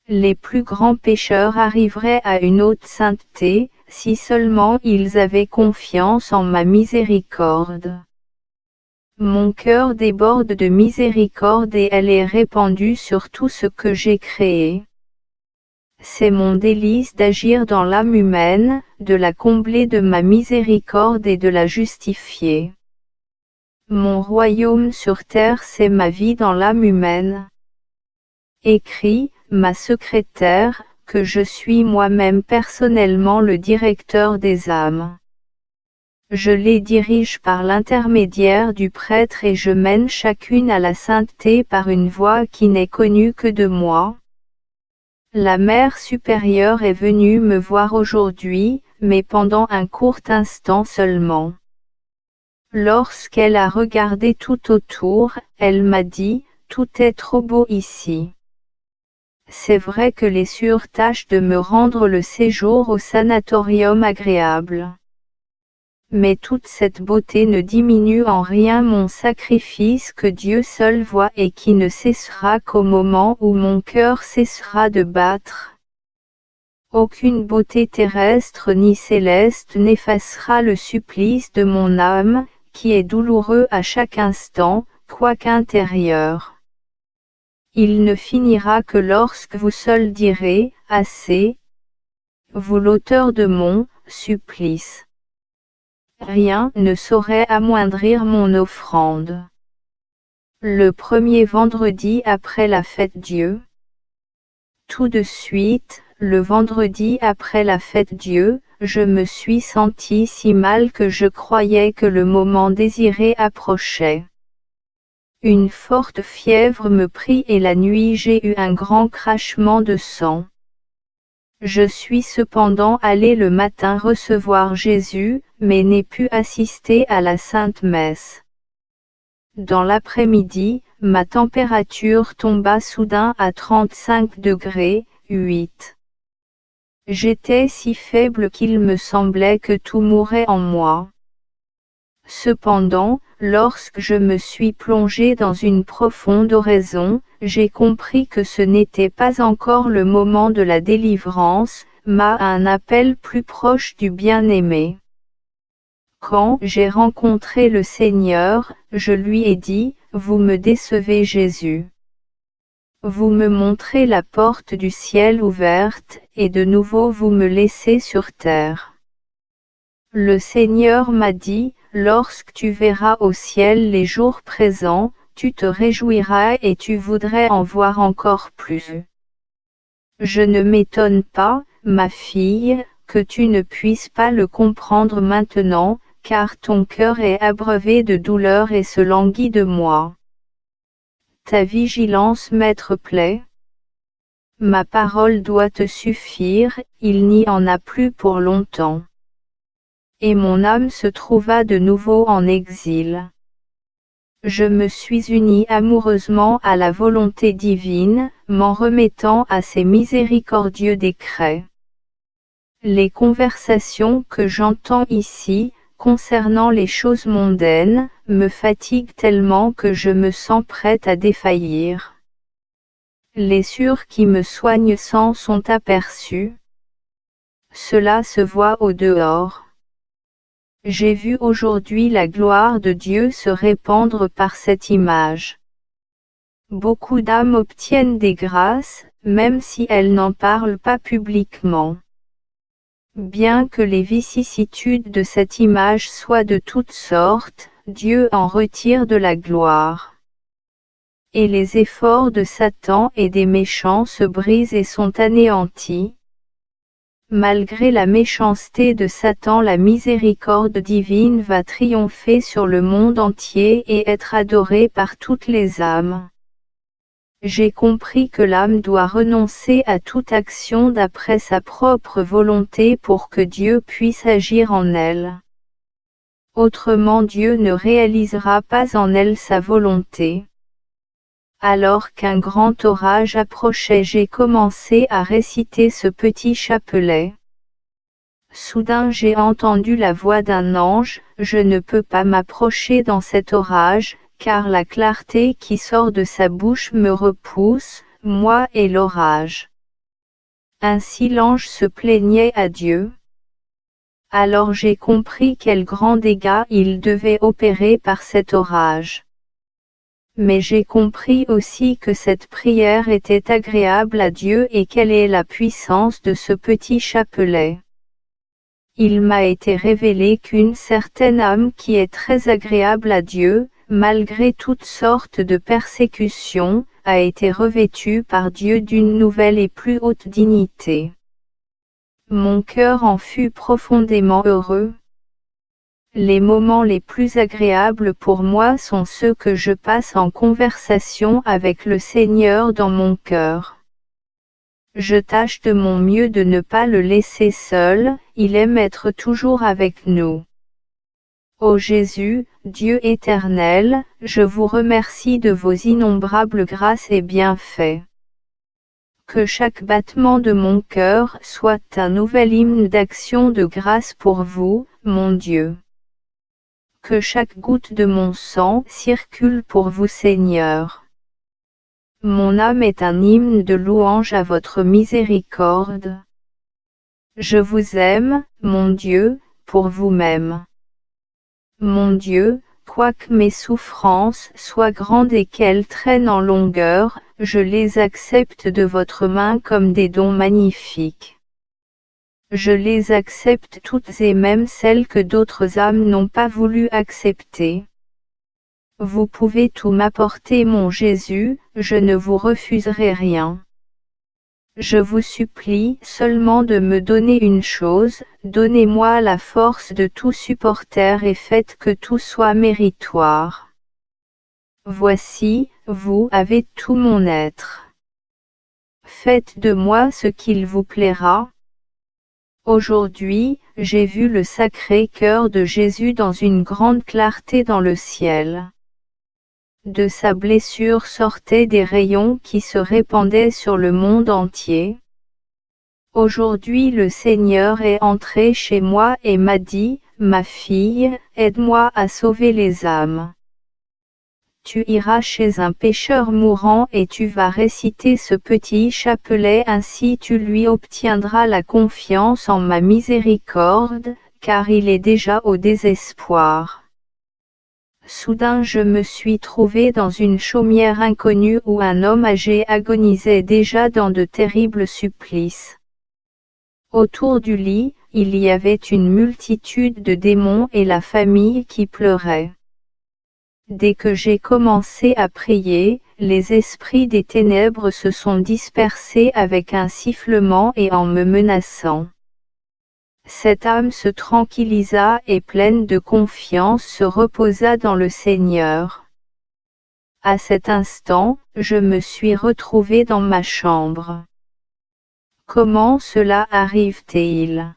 Les plus grands pécheurs arriveraient à une haute sainteté, si seulement ils avaient confiance en ma miséricorde. Mon cœur déborde de miséricorde et elle est répandue sur tout ce que j'ai créé. C'est mon délice d'agir dans l'âme humaine, de la combler de ma miséricorde et de la justifier. Mon royaume sur terre c'est ma vie dans l'âme humaine. Écris, ma secrétaire, que je suis moi-même personnellement le directeur des âmes. Je les dirige par l'intermédiaire du prêtre et je mène chacune à la sainteté par une voie qui n'est connue que de moi. La Mère supérieure est venue me voir aujourd'hui, mais pendant un court instant seulement. Lorsqu'elle a regardé tout autour, elle m'a dit, tout est trop beau ici. C'est vrai que les sûrs tâchent de me rendre le séjour au sanatorium agréable. Mais toute cette beauté ne diminue en rien mon sacrifice que Dieu seul voit et qui ne cessera qu'au moment où mon cœur cessera de battre. Aucune beauté terrestre ni céleste n'effacera le supplice de mon âme, qui est douloureux à chaque instant, quoique intérieur. Il ne finira que lorsque vous seul direz, assez, vous l'auteur de mon supplice. Rien ne saurait amoindrir mon offrande. Le premier vendredi après la fête Dieu. Tout de suite, le vendredi après la fête Dieu, je me suis senti si mal que je croyais que le moment désiré approchait. Une forte fièvre me prit et la nuit j'ai eu un grand crachement de sang. Je suis cependant allé le matin recevoir Jésus, mais n'ai pu assister à la Sainte Messe. Dans l'après-midi, ma température tomba soudain à 35 degrés, 8. J'étais si faible qu'il me semblait que tout mourait en moi. Cependant, lorsque je me suis plongé dans une profonde oraison, j'ai compris que ce n'était pas encore le moment de la délivrance, mais un appel plus proche du bien-aimé. Quand j'ai rencontré le Seigneur, je lui ai dit, « Vous me décevez Jésus. Vous me montrez la porte du ciel ouverte, et de nouveau vous me laissez sur terre. » Le Seigneur m'a dit, « Lorsque tu verras au ciel les jours présents, tu te réjouiras et tu voudrais en voir encore plus. Je ne m'étonne pas, ma fille, que tu ne puisses pas le comprendre maintenant, car ton cœur est abreuvé de douleur et se languit de moi. Ta vigilance m'être plaît. Ma parole doit te suffire, il n'y en a plus pour longtemps. Et mon âme se trouva de nouveau en exil. Je me suis uni amoureusement à la volonté divine, m'en remettant à ses miséricordieux décrets. Les conversations que j'entends ici, concernant les choses mondaines, me fatiguent tellement que je me sens prête à défaillir. Les sûrs qui me soignent s'en sont aperçus. Cela se voit au dehors. J'ai vu aujourd'hui la gloire de Dieu se répandre par cette image. Beaucoup d'âmes obtiennent des grâces, même si elles n'en parlent pas publiquement. Bien que les vicissitudes de cette image soient de toutes sortes, Dieu en retire de la gloire. Et les efforts de Satan et des méchants se brisent et sont anéantis. Malgré la méchanceté de Satan, la miséricorde divine va triompher sur le monde entier et être adorée par toutes les âmes. J'ai compris que l'âme doit renoncer à toute action d'après sa propre volonté pour que Dieu puisse agir en elle. Autrement Dieu ne réalisera pas en elle sa volonté. Alors qu'un grand orage approchait, j'ai commencé à réciter ce petit chapelet. Soudain j'ai entendu la voix d'un ange, je ne peux pas m'approcher dans cet orage, car la clarté qui sort de sa bouche me repousse, moi et l'orage. Ainsi l'ange se plaignait à Dieu. Alors j'ai compris quel grand dégât il devait opérer par cet orage. Mais j'ai compris aussi que cette prière était agréable à Dieu et quelle est la puissance de ce petit chapelet. Il m'a été révélé qu'une certaine âme qui est très agréable à Dieu, malgré toutes sortes de persécutions, a été revêtue par Dieu d'une nouvelle et plus haute dignité. Mon cœur en fut profondément heureux. Les moments les plus agréables pour moi sont ceux que je passe en conversation avec le Seigneur dans mon cœur. Je tâche de mon mieux de ne pas le laisser seul, il aime être toujours avec nous. Ô Jésus, Dieu éternel, je vous remercie de vos innombrables grâces et bienfaits. Que chaque battement de mon cœur soit un nouvel hymne d'action de grâce pour vous, mon Dieu. Que chaque goutte de mon sang circule pour vous Seigneur. Mon âme est un hymne de louange à votre miséricorde. Je vous aime, mon Dieu, pour vous-même. Mon Dieu, quoique mes souffrances soient grandes et qu'elles traînent en longueur, je les accepte de votre main comme des dons magnifiques. Je les accepte toutes et même celles que d'autres âmes n'ont pas voulu accepter. Vous pouvez tout m'apporter mon Jésus, je ne vous refuserai rien. Je vous supplie seulement de me donner une chose, donnez-moi la force de tout supporter et faites que tout soit méritoire. Voici, vous avez tout mon être. Faites de moi ce qu'il vous plaira. Aujourd'hui, j'ai vu le sacré cœur de Jésus dans une grande clarté dans le ciel. De sa blessure sortaient des rayons qui se répandaient sur le monde entier. Aujourd'hui le Seigneur est entré chez moi et m'a dit, ma fille, aide-moi à sauver les âmes. Tu iras chez un pécheur mourant et tu vas réciter ce petit chapelet, ainsi tu lui obtiendras la confiance en ma miséricorde, car il est déjà au désespoir. Soudain je me suis trouvé dans une chaumière inconnue où un homme âgé agonisait déjà dans de terribles supplices. Autour du lit, il y avait une multitude de démons et la famille qui pleurait. Dès que j'ai commencé à prier, les esprits des ténèbres se sont dispersés avec un sifflement et en me menaçant. Cette âme se tranquillisa et pleine de confiance se reposa dans le Seigneur. À cet instant, je me suis retrouvé dans ma chambre. Comment cela arrive-t-il?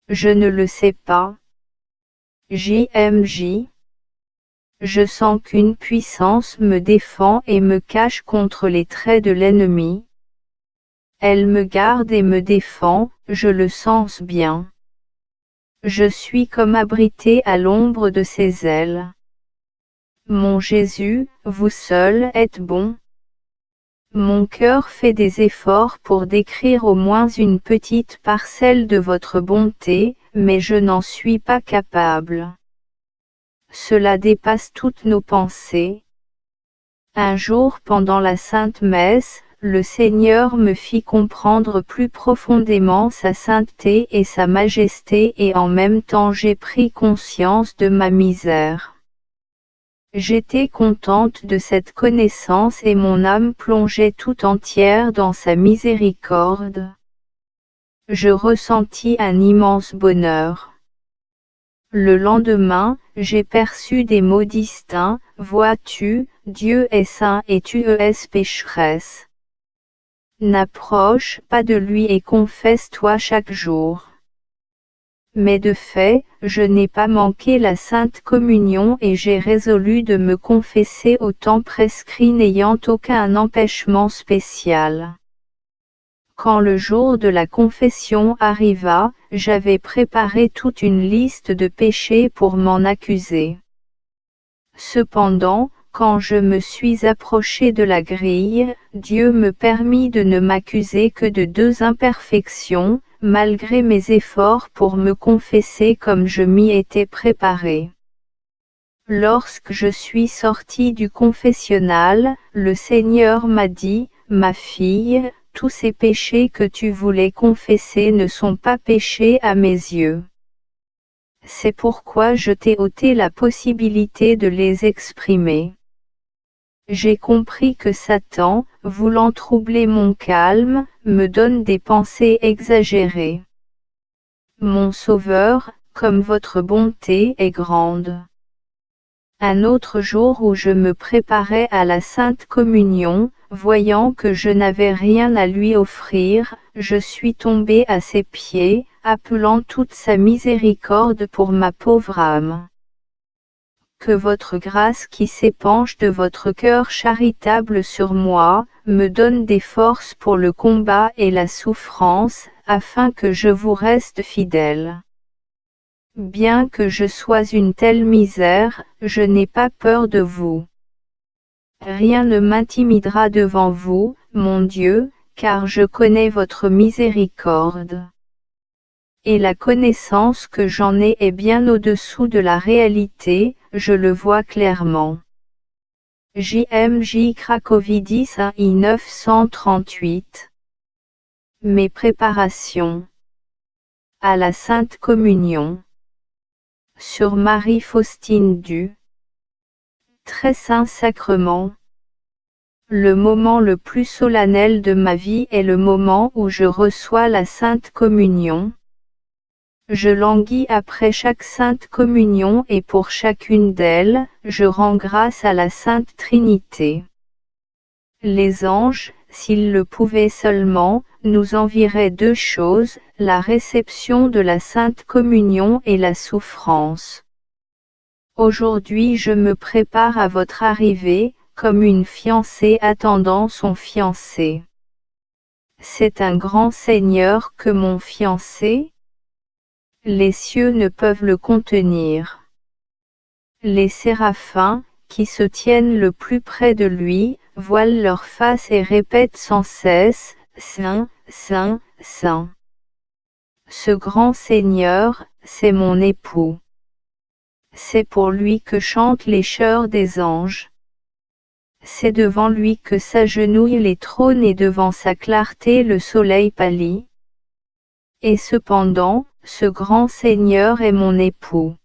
Je ne le sais pas. JMJ. Je sens qu'une puissance me défend et me cache contre les traits de l'ennemi. Elle me garde et me défend, je le sens bien. Je suis comme abrité à l'ombre de ses ailes. Mon Jésus, vous seul êtes bon. Mon cœur fait des efforts pour décrire au moins une petite parcelle de votre bonté, mais je n'en suis pas capable. Cela dépasse toutes nos pensées. Un jour pendant la Sainte Messe, le Seigneur me fit comprendre plus profondément sa sainteté et sa majesté et en même temps j'ai pris conscience de ma misère. J'étais contente de cette connaissance et mon âme plongeait tout entière dans sa miséricorde. Je ressentis un immense bonheur. Le lendemain, j'ai perçu des mots distincts, vois-tu, Dieu est saint et tu es pécheresse. N'approche pas de lui et confesse-toi chaque jour. Mais de fait, je n'ai pas manqué la Sainte Communion et j'ai résolu de me confesser au temps prescrit n'ayant aucun empêchement spécial. Quand le jour de la confession arriva, j'avais préparé toute une liste de péchés pour m'en accuser. Cependant, quand je me suis approché de la grille, Dieu me permit de ne m'accuser que de 2 imperfections, malgré mes efforts pour me confesser comme je m'y étais préparé. Lorsque je suis sortie du confessionnal, le Seigneur m'a dit, « Ma fille, tous ces péchés que tu voulais confesser ne sont pas péchés à mes yeux. C'est pourquoi je t'ai ôté la possibilité de les exprimer. » J'ai compris que Satan, voulant troubler mon calme, me donne des pensées exagérées. Mon Sauveur, comme votre bonté est grande. Un autre jour où je me préparais à la Sainte Communion, voyant que je n'avais rien à lui offrir, je suis tombé à ses pieds, appelant toute sa miséricorde pour ma pauvre âme. Que votre grâce qui s'épanche de votre cœur charitable sur moi, me donne des forces pour le combat et la souffrance, afin que je vous reste fidèle. Bien que je sois une telle misère, je n'ai pas peur de vous. Rien ne m'intimidera devant vous, mon Dieu, car je connais votre miséricorde. Et la connaissance que j'en ai est bien au-dessous de la réalité, je le vois clairement. JMJ Cracovie 10 I 938. Mes préparations. À la Sainte Communion. Sur Marie-Faustine du. Très saint sacrement. Le moment le plus solennel de ma vie est le moment où je reçois la Sainte Communion. Je languis après chaque Sainte Communion et pour chacune d'elles, je rends grâce à la Sainte Trinité. Les anges, s'ils le pouvaient seulement, nous envieraient 2 choses, la réception de la Sainte Communion et la souffrance. Aujourd'hui je me prépare à votre arrivée, comme une fiancée attendant son fiancé. C'est un grand Seigneur que mon fiancé. Les cieux ne peuvent le contenir. Les séraphins, qui se tiennent le plus près de lui, voilent leur face et répètent sans cesse, « Saint, Saint, Saint ». Ce grand Seigneur, c'est mon époux. C'est pour lui que chantent les chœurs des anges. C'est devant lui que s'agenouillent les trônes et devant sa clarté le soleil pâlit. Et cependant, ce grand Seigneur est mon époux.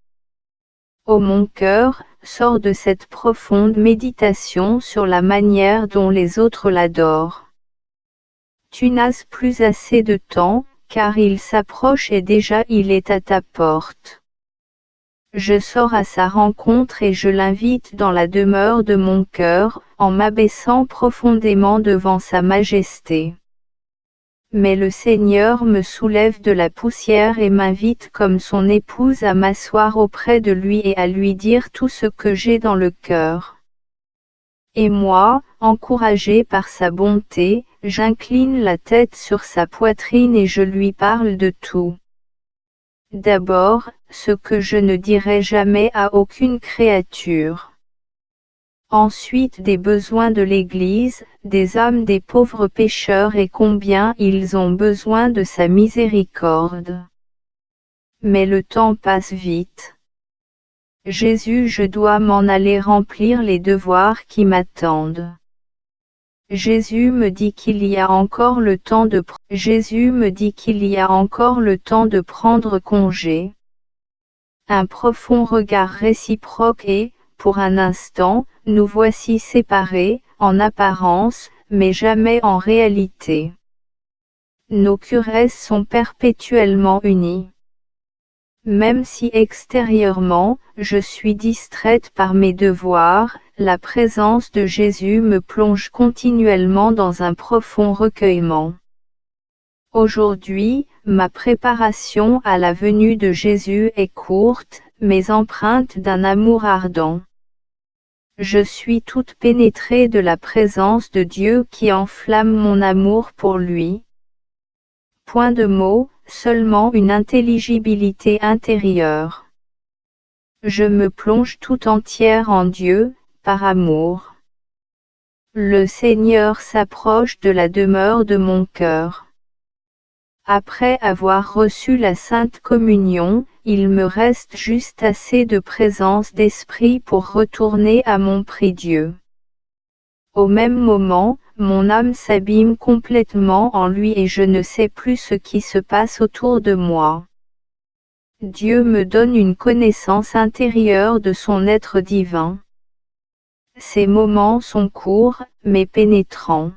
Ô mon cœur, sors de cette profonde méditation sur la manière dont les autres l'adorent. Tu n'as plus assez de temps, car il s'approche et déjà il est à ta porte. Je sors à sa rencontre et je l'invite dans la demeure de mon cœur, en m'abaissant profondément devant sa majesté. Mais le Seigneur me soulève de la poussière et m'invite comme son épouse à m'asseoir auprès de lui et à lui dire tout ce que j'ai dans le cœur. Et moi, encouragé par sa bonté, j'incline la tête sur sa poitrine et je lui parle de tout. D'abord, ce que je ne dirai jamais à aucune créature. Ensuite des besoins de l'Église, des âmes des pauvres pécheurs et combien ils ont besoin de sa miséricorde. Mais le temps passe vite. Jésus, je dois m'en aller remplir les devoirs qui m'attendent. Jésus me dit qu'il y a encore le temps de prendre congé. Un profond regard réciproque et, pour un instant, nous voici séparés, en apparence, mais jamais en réalité. Nos curesses sont perpétuellement unies. Même si extérieurement, je suis distraite par mes devoirs, la présence de Jésus me plonge continuellement dans un profond recueillement. Aujourd'hui, ma préparation à la venue de Jésus est courte, mais empreinte d'un amour ardent. Je suis toute pénétrée de la présence de Dieu qui enflamme mon amour pour lui. Point de mots, seulement une intelligibilité intérieure. Je me plonge tout entière en Dieu, par amour. Le Seigneur s'approche de la demeure de mon cœur. Après avoir reçu la Sainte Communion, il me reste juste assez de présence d'esprit pour retourner à mon prie-Dieu. Au même moment, mon âme s'abîme complètement en lui et je ne sais plus ce qui se passe autour de moi. Dieu me donne une connaissance intérieure de son être divin. Ces moments sont courts, mais pénétrants.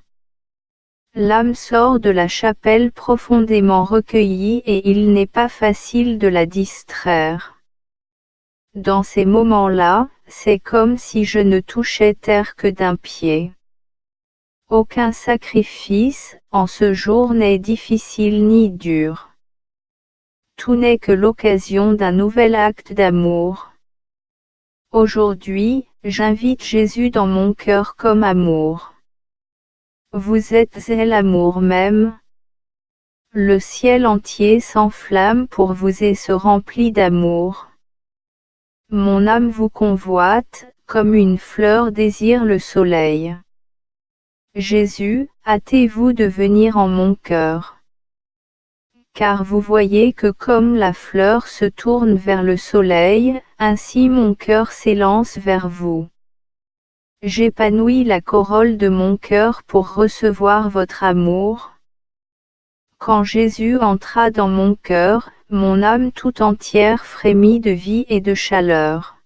L'âme sort de la chapelle profondément recueillie et il n'est pas facile de la distraire. Dans ces moments-là, c'est comme si je ne touchais terre que d'un pied. Aucun sacrifice, en ce jour n'est difficile ni dur. Tout n'est que l'occasion d'un nouvel acte d'amour. Aujourd'hui, j'invite Jésus dans mon cœur comme amour. Vous êtes l'amour même. Le ciel entier s'enflamme pour vous et se remplit d'amour. Mon âme vous convoite, comme une fleur désire le soleil. Jésus, hâtez-vous de venir en mon cœur. Car vous voyez que comme la fleur se tourne vers le soleil, ainsi mon cœur s'élance vers vous. J'épanouis la corolle de mon cœur pour recevoir votre amour. Quand Jésus entra dans mon cœur, mon âme tout entière frémit de vie et de chaleur.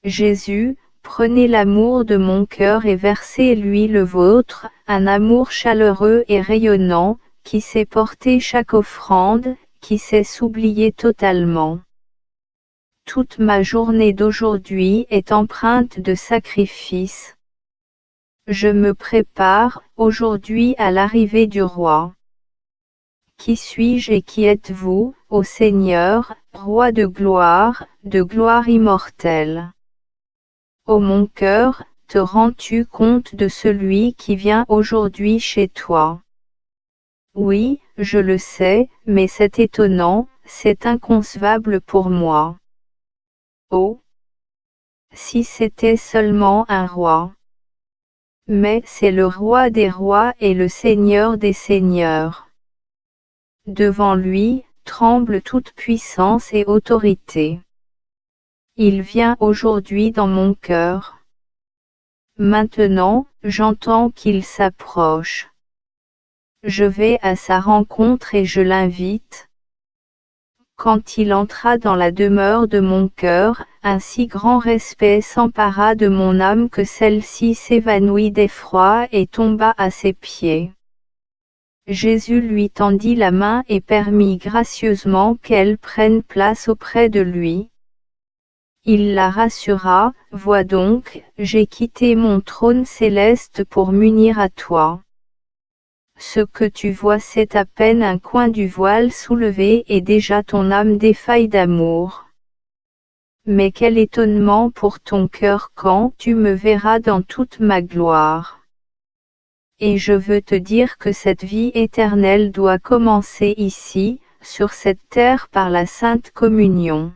Jésus, prenez l'amour de mon cœur et versez-lui le vôtre, un amour chaleureux et rayonnant, qui sait porter chaque offrande, qui sait s'oublier totalement. Toute ma journée d'aujourd'hui est empreinte de sacrifice. Je me prépare, aujourd'hui à l'arrivée du Roi. Qui suis-je et qui êtes-vous, ô Seigneur, Roi de gloire immortelle? Ô mon cœur, te rends-tu compte de celui qui vient aujourd'hui chez toi? Oui, je le sais, mais c'est étonnant, c'est inconcevable pour moi. Oh! Si c'était seulement un roi. Mais c'est le Roi des rois et le Seigneur des seigneurs. Devant lui, tremble toute puissance et autorité. Il vient aujourd'hui dans mon cœur. Maintenant, j'entends qu'il s'approche. Je vais à sa rencontre et je l'invite. Quand il entra dans la demeure de mon cœur, un si grand respect s'empara de mon âme que celle-ci s'évanouit d'effroi et tomba à ses pieds. Jésus lui tendit la main et permit gracieusement qu'elle prenne place auprès de lui. Il la rassura, « Vois donc, j'ai quitté mon trône céleste pour m'unir à toi. Ce que tu vois c'est à peine un coin du voile soulevé et déjà ton âme défaille d'amour. Mais quel étonnement pour ton cœur quand tu me verras dans toute ma gloire. Et je veux te dire que cette vie éternelle doit commencer ici, sur cette terre par la Sainte Communion.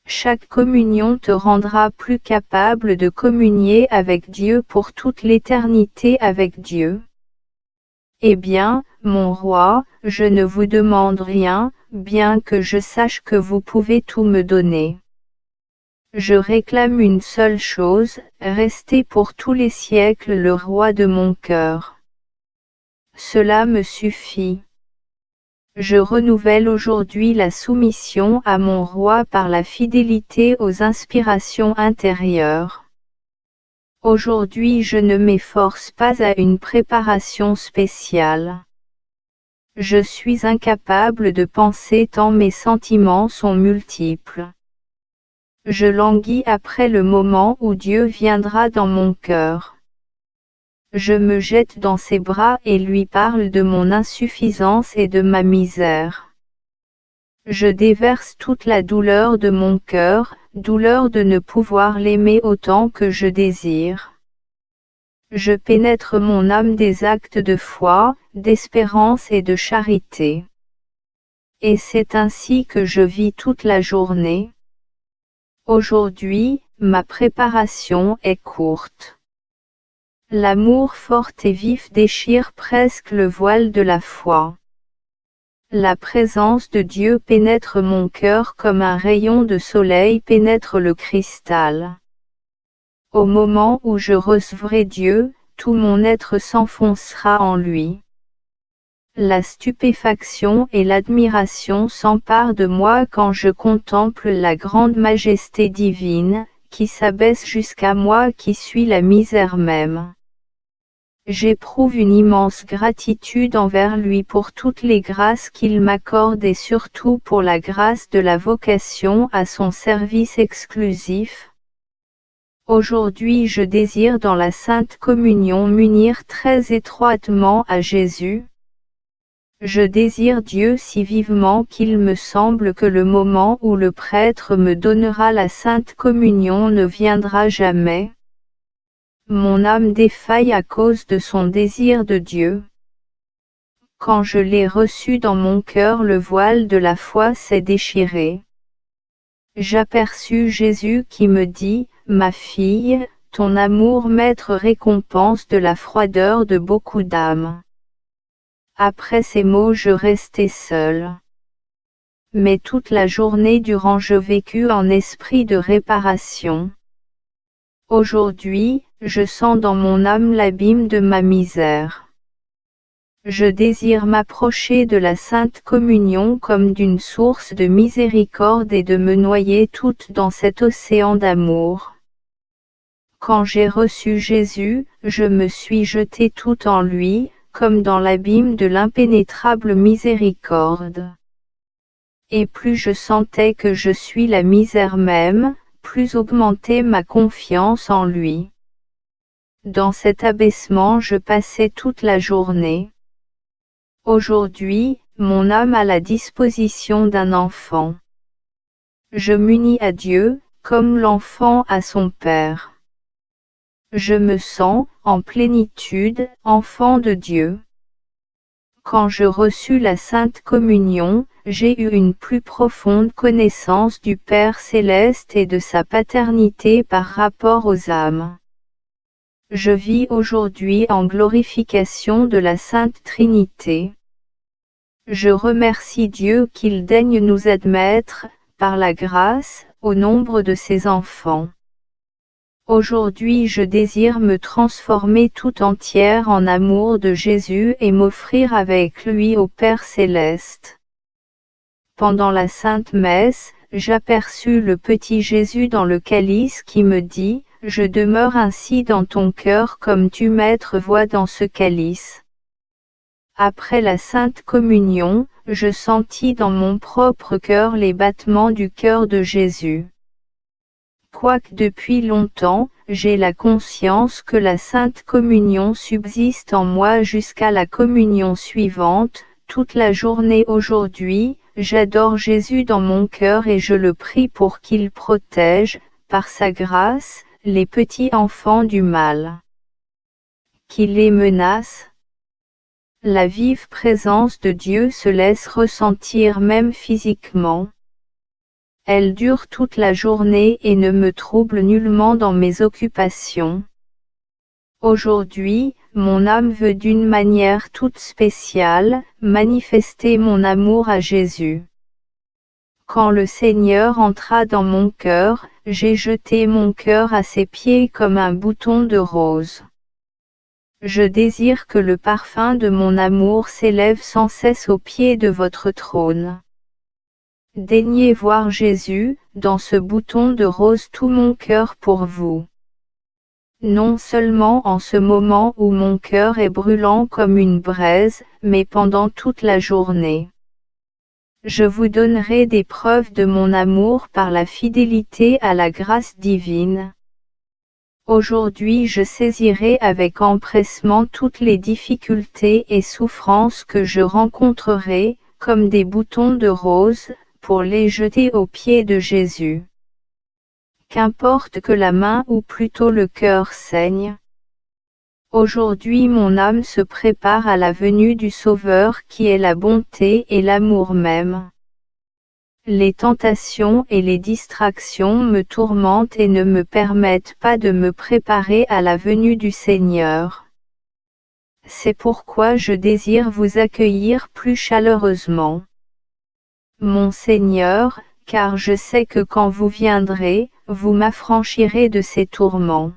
Chaque communion te rendra plus capable de communier avec Dieu pour toute l'éternité avec Dieu. Eh bien, mon roi, je ne vous demande rien, bien que je sache que vous pouvez tout me donner. Je réclame une seule chose, rester pour tous les siècles le roi de mon cœur. Cela me suffit. Je renouvelle aujourd'hui la soumission à mon roi par la fidélité aux inspirations intérieures. Aujourd'hui je ne m'efforce pas à une préparation spéciale. Je suis incapable de penser tant mes sentiments sont multiples. Je languis après le moment où Dieu viendra dans mon cœur. Je me jette dans ses bras et lui parle de mon insuffisance et de ma misère. Je déverse toute la douleur de mon cœur, douleur de ne pouvoir l'aimer autant que je désire. Je pénètre mon âme des actes de foi, d'espérance et de charité. Et c'est ainsi que je vis toute la journée. Aujourd'hui, ma préparation est courte. L'amour fort et vif déchire presque le voile de la foi. La présence de Dieu pénètre mon cœur comme un rayon de soleil pénètre le cristal. Au moment où je recevrai Dieu, tout mon être s'enfoncera en lui. La stupéfaction et l'admiration s'emparent de moi quand je contemple la grande majesté divine, qui s'abaisse jusqu'à moi qui suis la misère même. J'éprouve une immense gratitude envers lui pour toutes les grâces qu'il m'accorde et surtout pour la grâce de la vocation à son service exclusif. Aujourd'hui je désire dans la Sainte Communion m'unir très étroitement à Jésus. Je désire Dieu si vivement qu'il me semble que le moment où le prêtre me donnera la Sainte Communion ne viendra jamais. Mon âme défaille à cause de son désir de Dieu. Quand je l'ai reçu dans mon cœur, le voile de la foi s'est déchiré. J'aperçus Jésus qui me dit, « Ma fille, ton amour maître récompense de la froideur de beaucoup d'âmes. » Après ces mots je restai seule. Mais toute la journée durant je vécus en esprit de réparation. Aujourd'hui, je sens dans mon âme l'abîme de ma misère. Je désire m'approcher de la Sainte Communion comme d'une source de miséricorde et de me noyer toute dans cet océan d'amour. Quand j'ai reçu Jésus, je me suis jetée toute en lui, comme dans l'abîme de l'impénétrable miséricorde. Et plus je sentais que je suis la misère même, plus augmentait ma confiance en lui. Dans cet abaissement je passais toute la journée. Aujourd'hui, mon âme a la disposition d'un enfant. Je m'unis à Dieu, comme l'enfant à son Père. Je me sens, en plénitude, enfant de Dieu. Quand je reçus la Sainte Communion, j'ai eu une plus profonde connaissance du Père céleste et de sa paternité par rapport aux âmes. Je vis aujourd'hui en glorification de la Sainte Trinité. Je remercie Dieu qu'il daigne nous admettre, par la grâce, au nombre de ses enfants. Aujourd'hui je désire me transformer tout entière en amour de Jésus et m'offrir avec lui au Père céleste. pendant la Sainte Messe, j'aperçus le petit Jésus dans le calice qui me dit, « Je demeure ainsi dans ton cœur comme tu Maître vois dans ce calice. » Après la Sainte Communion, je sentis dans mon propre cœur les battements du cœur de Jésus. Quoique depuis longtemps, j'ai la conscience que la Sainte Communion subsiste en moi jusqu'à la communion suivante, toute la journée aujourd'hui, j'adore Jésus dans mon cœur et je le prie pour qu'il protège, par sa grâce, les petits enfants du mal. Qu'il les menace. La vive présence de Dieu se laisse ressentir même physiquement. Elle dure toute la journée et ne me trouble nullement dans mes occupations. Aujourd'hui, mon âme veut d'une manière toute spéciale, manifester mon amour à Jésus. Quand le Seigneur entra dans mon cœur, j'ai jeté mon cœur à ses pieds comme un bouton de rose. Je désire que le parfum de mon amour s'élève sans cesse aux pieds de votre trône. Daignez voir Jésus, dans ce bouton de rose tout mon cœur pour vous. Non seulement en ce moment où mon cœur est brûlant comme une braise, mais pendant toute la journée. Je vous donnerai des preuves de mon amour par la fidélité à la grâce divine. Aujourd'hui je saisirai avec empressement toutes les difficultés et souffrances que je rencontrerai, comme des boutons de rose, pour les jeter aux pieds de Jésus. Qu'importe que la main ou plutôt le cœur saigne. Aujourd'hui mon âme se prépare à la venue du Sauveur qui est la bonté et l'amour même. Les tentations et les distractions me tourmentent et ne me permettent pas de me préparer à la venue du Seigneur. C'est pourquoi je désire vous accueillir plus chaleureusement. Mon Seigneur, car je sais que quand vous viendrez, vous m'affranchirez de ces tourments.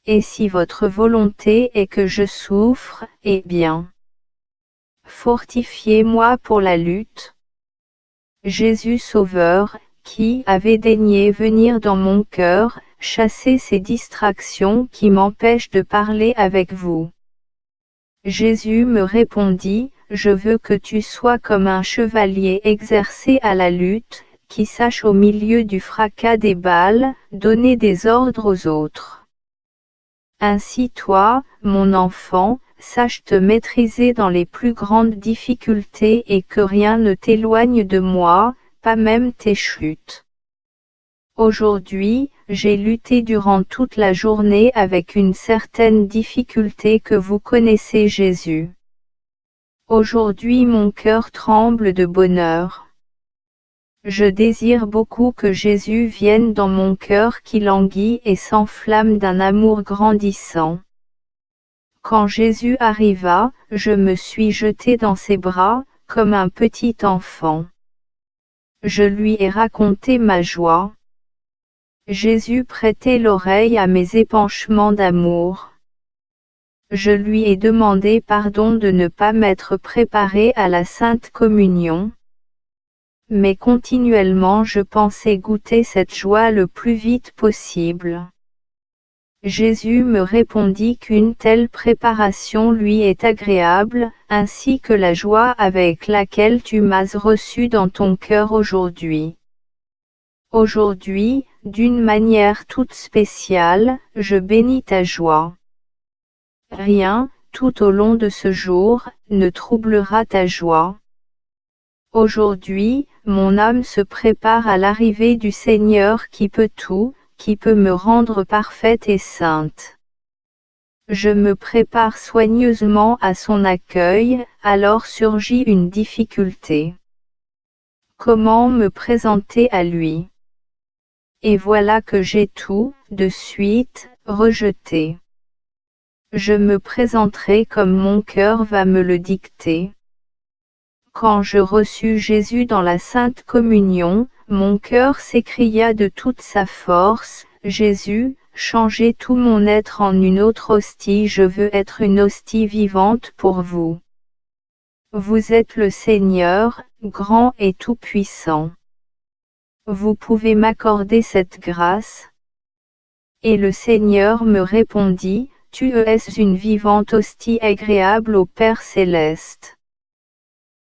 Et si votre volonté est que je souffre, eh bien, fortifiez-moi pour la lutte. Jésus Sauveur, qui avait daigné venir dans mon cœur, chasser ces distractions qui m'empêchent de parler avec vous. Jésus me répondit, je veux que tu sois comme un chevalier exercé à la lutte, qui sache au milieu du fracas des balles, donner des ordres aux autres. Ainsi toi, mon enfant, sache te maîtriser dans les plus grandes difficultés et que rien ne t'éloigne de moi, pas même tes chutes. Aujourd'hui, j'ai lutté durant toute la journée avec une certaine difficulté que vous connaissez Jésus. Aujourd'hui mon cœur tremble de bonheur. Je désire beaucoup que Jésus vienne dans mon cœur qui languit et s'enflamme d'un amour grandissant. Quand Jésus arriva, je me suis jeté dans ses bras, comme un petit enfant. Je lui ai raconté ma joie. Jésus prêtait l'oreille à mes épanchements d'amour. Je lui ai demandé pardon de ne pas m'être préparé à la Sainte Communion. Mais continuellement je pensais goûter cette joie le plus vite possible. Jésus me répondit qu'une telle préparation lui est agréable, ainsi que la joie avec laquelle tu m'as reçu dans ton cœur aujourd'hui. Aujourd'hui, d'une manière toute spéciale, je bénis ta joie. Rien, tout au long de ce jour, ne troublera ta joie. Aujourd'hui, mon âme se prépare à l'arrivée du Seigneur qui peut tout, qui peut me rendre parfaite et sainte. Je me prépare soigneusement à son accueil, alors surgit une difficulté. Comment me présenter à lui? Et voilà que j'ai tout, de suite, rejeté. Je me présenterai comme mon cœur va me le dicter. Quand je reçus Jésus dans la Sainte Communion, mon cœur s'écria de toute sa force, « Jésus, changez tout mon être en une autre hostie, je veux être une hostie vivante pour vous. Vous êtes le Seigneur, grand et tout-puissant. Vous pouvez m'accorder cette grâce? Et le Seigneur me répondit, tu es une vivante hostie agréable au Père céleste.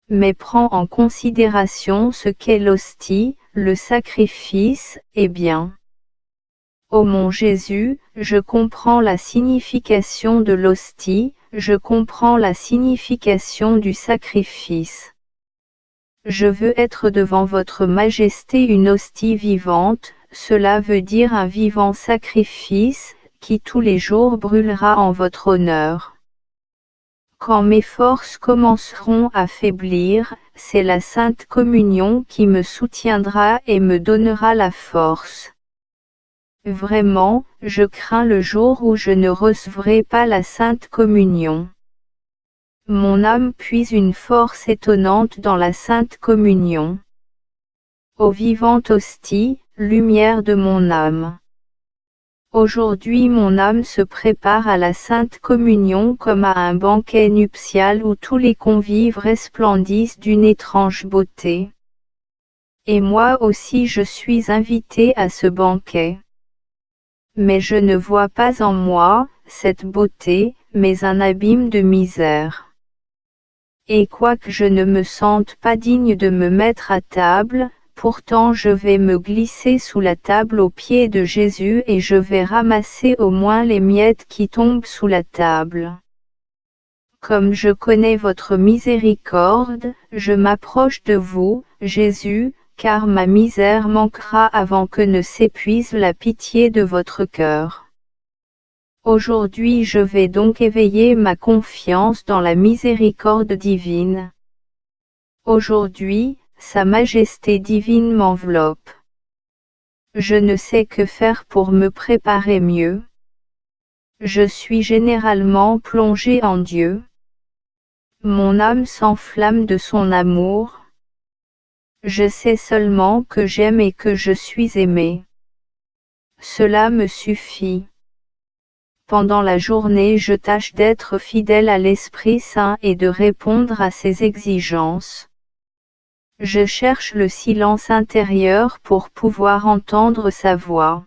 Mais prends en considération ce qu'est l'hostie, le sacrifice, et bien. Ô mon Jésus, je comprends la signification de l'hostie, je comprends la signification du sacrifice. Je veux être devant votre majesté une hostie vivante, cela veut dire un vivant sacrifice, qui tous les jours brûlera en votre honneur. Quand mes forces commenceront à faiblir, c'est la Sainte Communion qui me soutiendra et me donnera la force. Vraiment, je crains le jour où je ne recevrai pas la Sainte Communion. Mon âme puise une force étonnante dans la Sainte Communion. Ô vivante hostie, lumière de mon âme. Aujourd'hui mon âme se prépare à la Sainte Communion comme à un banquet nuptial où tous les convives resplendissent d'une étrange beauté. Et moi aussi je suis invité à ce banquet. Mais je ne vois pas en moi, cette beauté, mais un abîme de misère. Et quoique je ne me sente pas digne de me mettre à table, pourtant je vais me glisser sous la table aux pieds de Jésus et je vais ramasser au moins les miettes qui tombent sous la table. Comme je connais votre miséricorde, je m'approche de vous, Jésus, car ma misère manquera avant que ne s'épuise la pitié de votre cœur. Aujourd'hui je vais donc éveiller ma confiance dans la miséricorde divine. Aujourd'hui, Sa Majesté divine m'enveloppe. Je ne sais que faire pour me préparer mieux. Je suis généralement plongé en Dieu. Mon âme s'enflamme de son amour. Je sais seulement que j'aime et que je suis aimé. Cela me suffit. Pendant la journée je tâche d'être fidèle à l'Esprit Saint et de répondre à ses exigences. Je cherche le silence intérieur pour pouvoir entendre sa voix.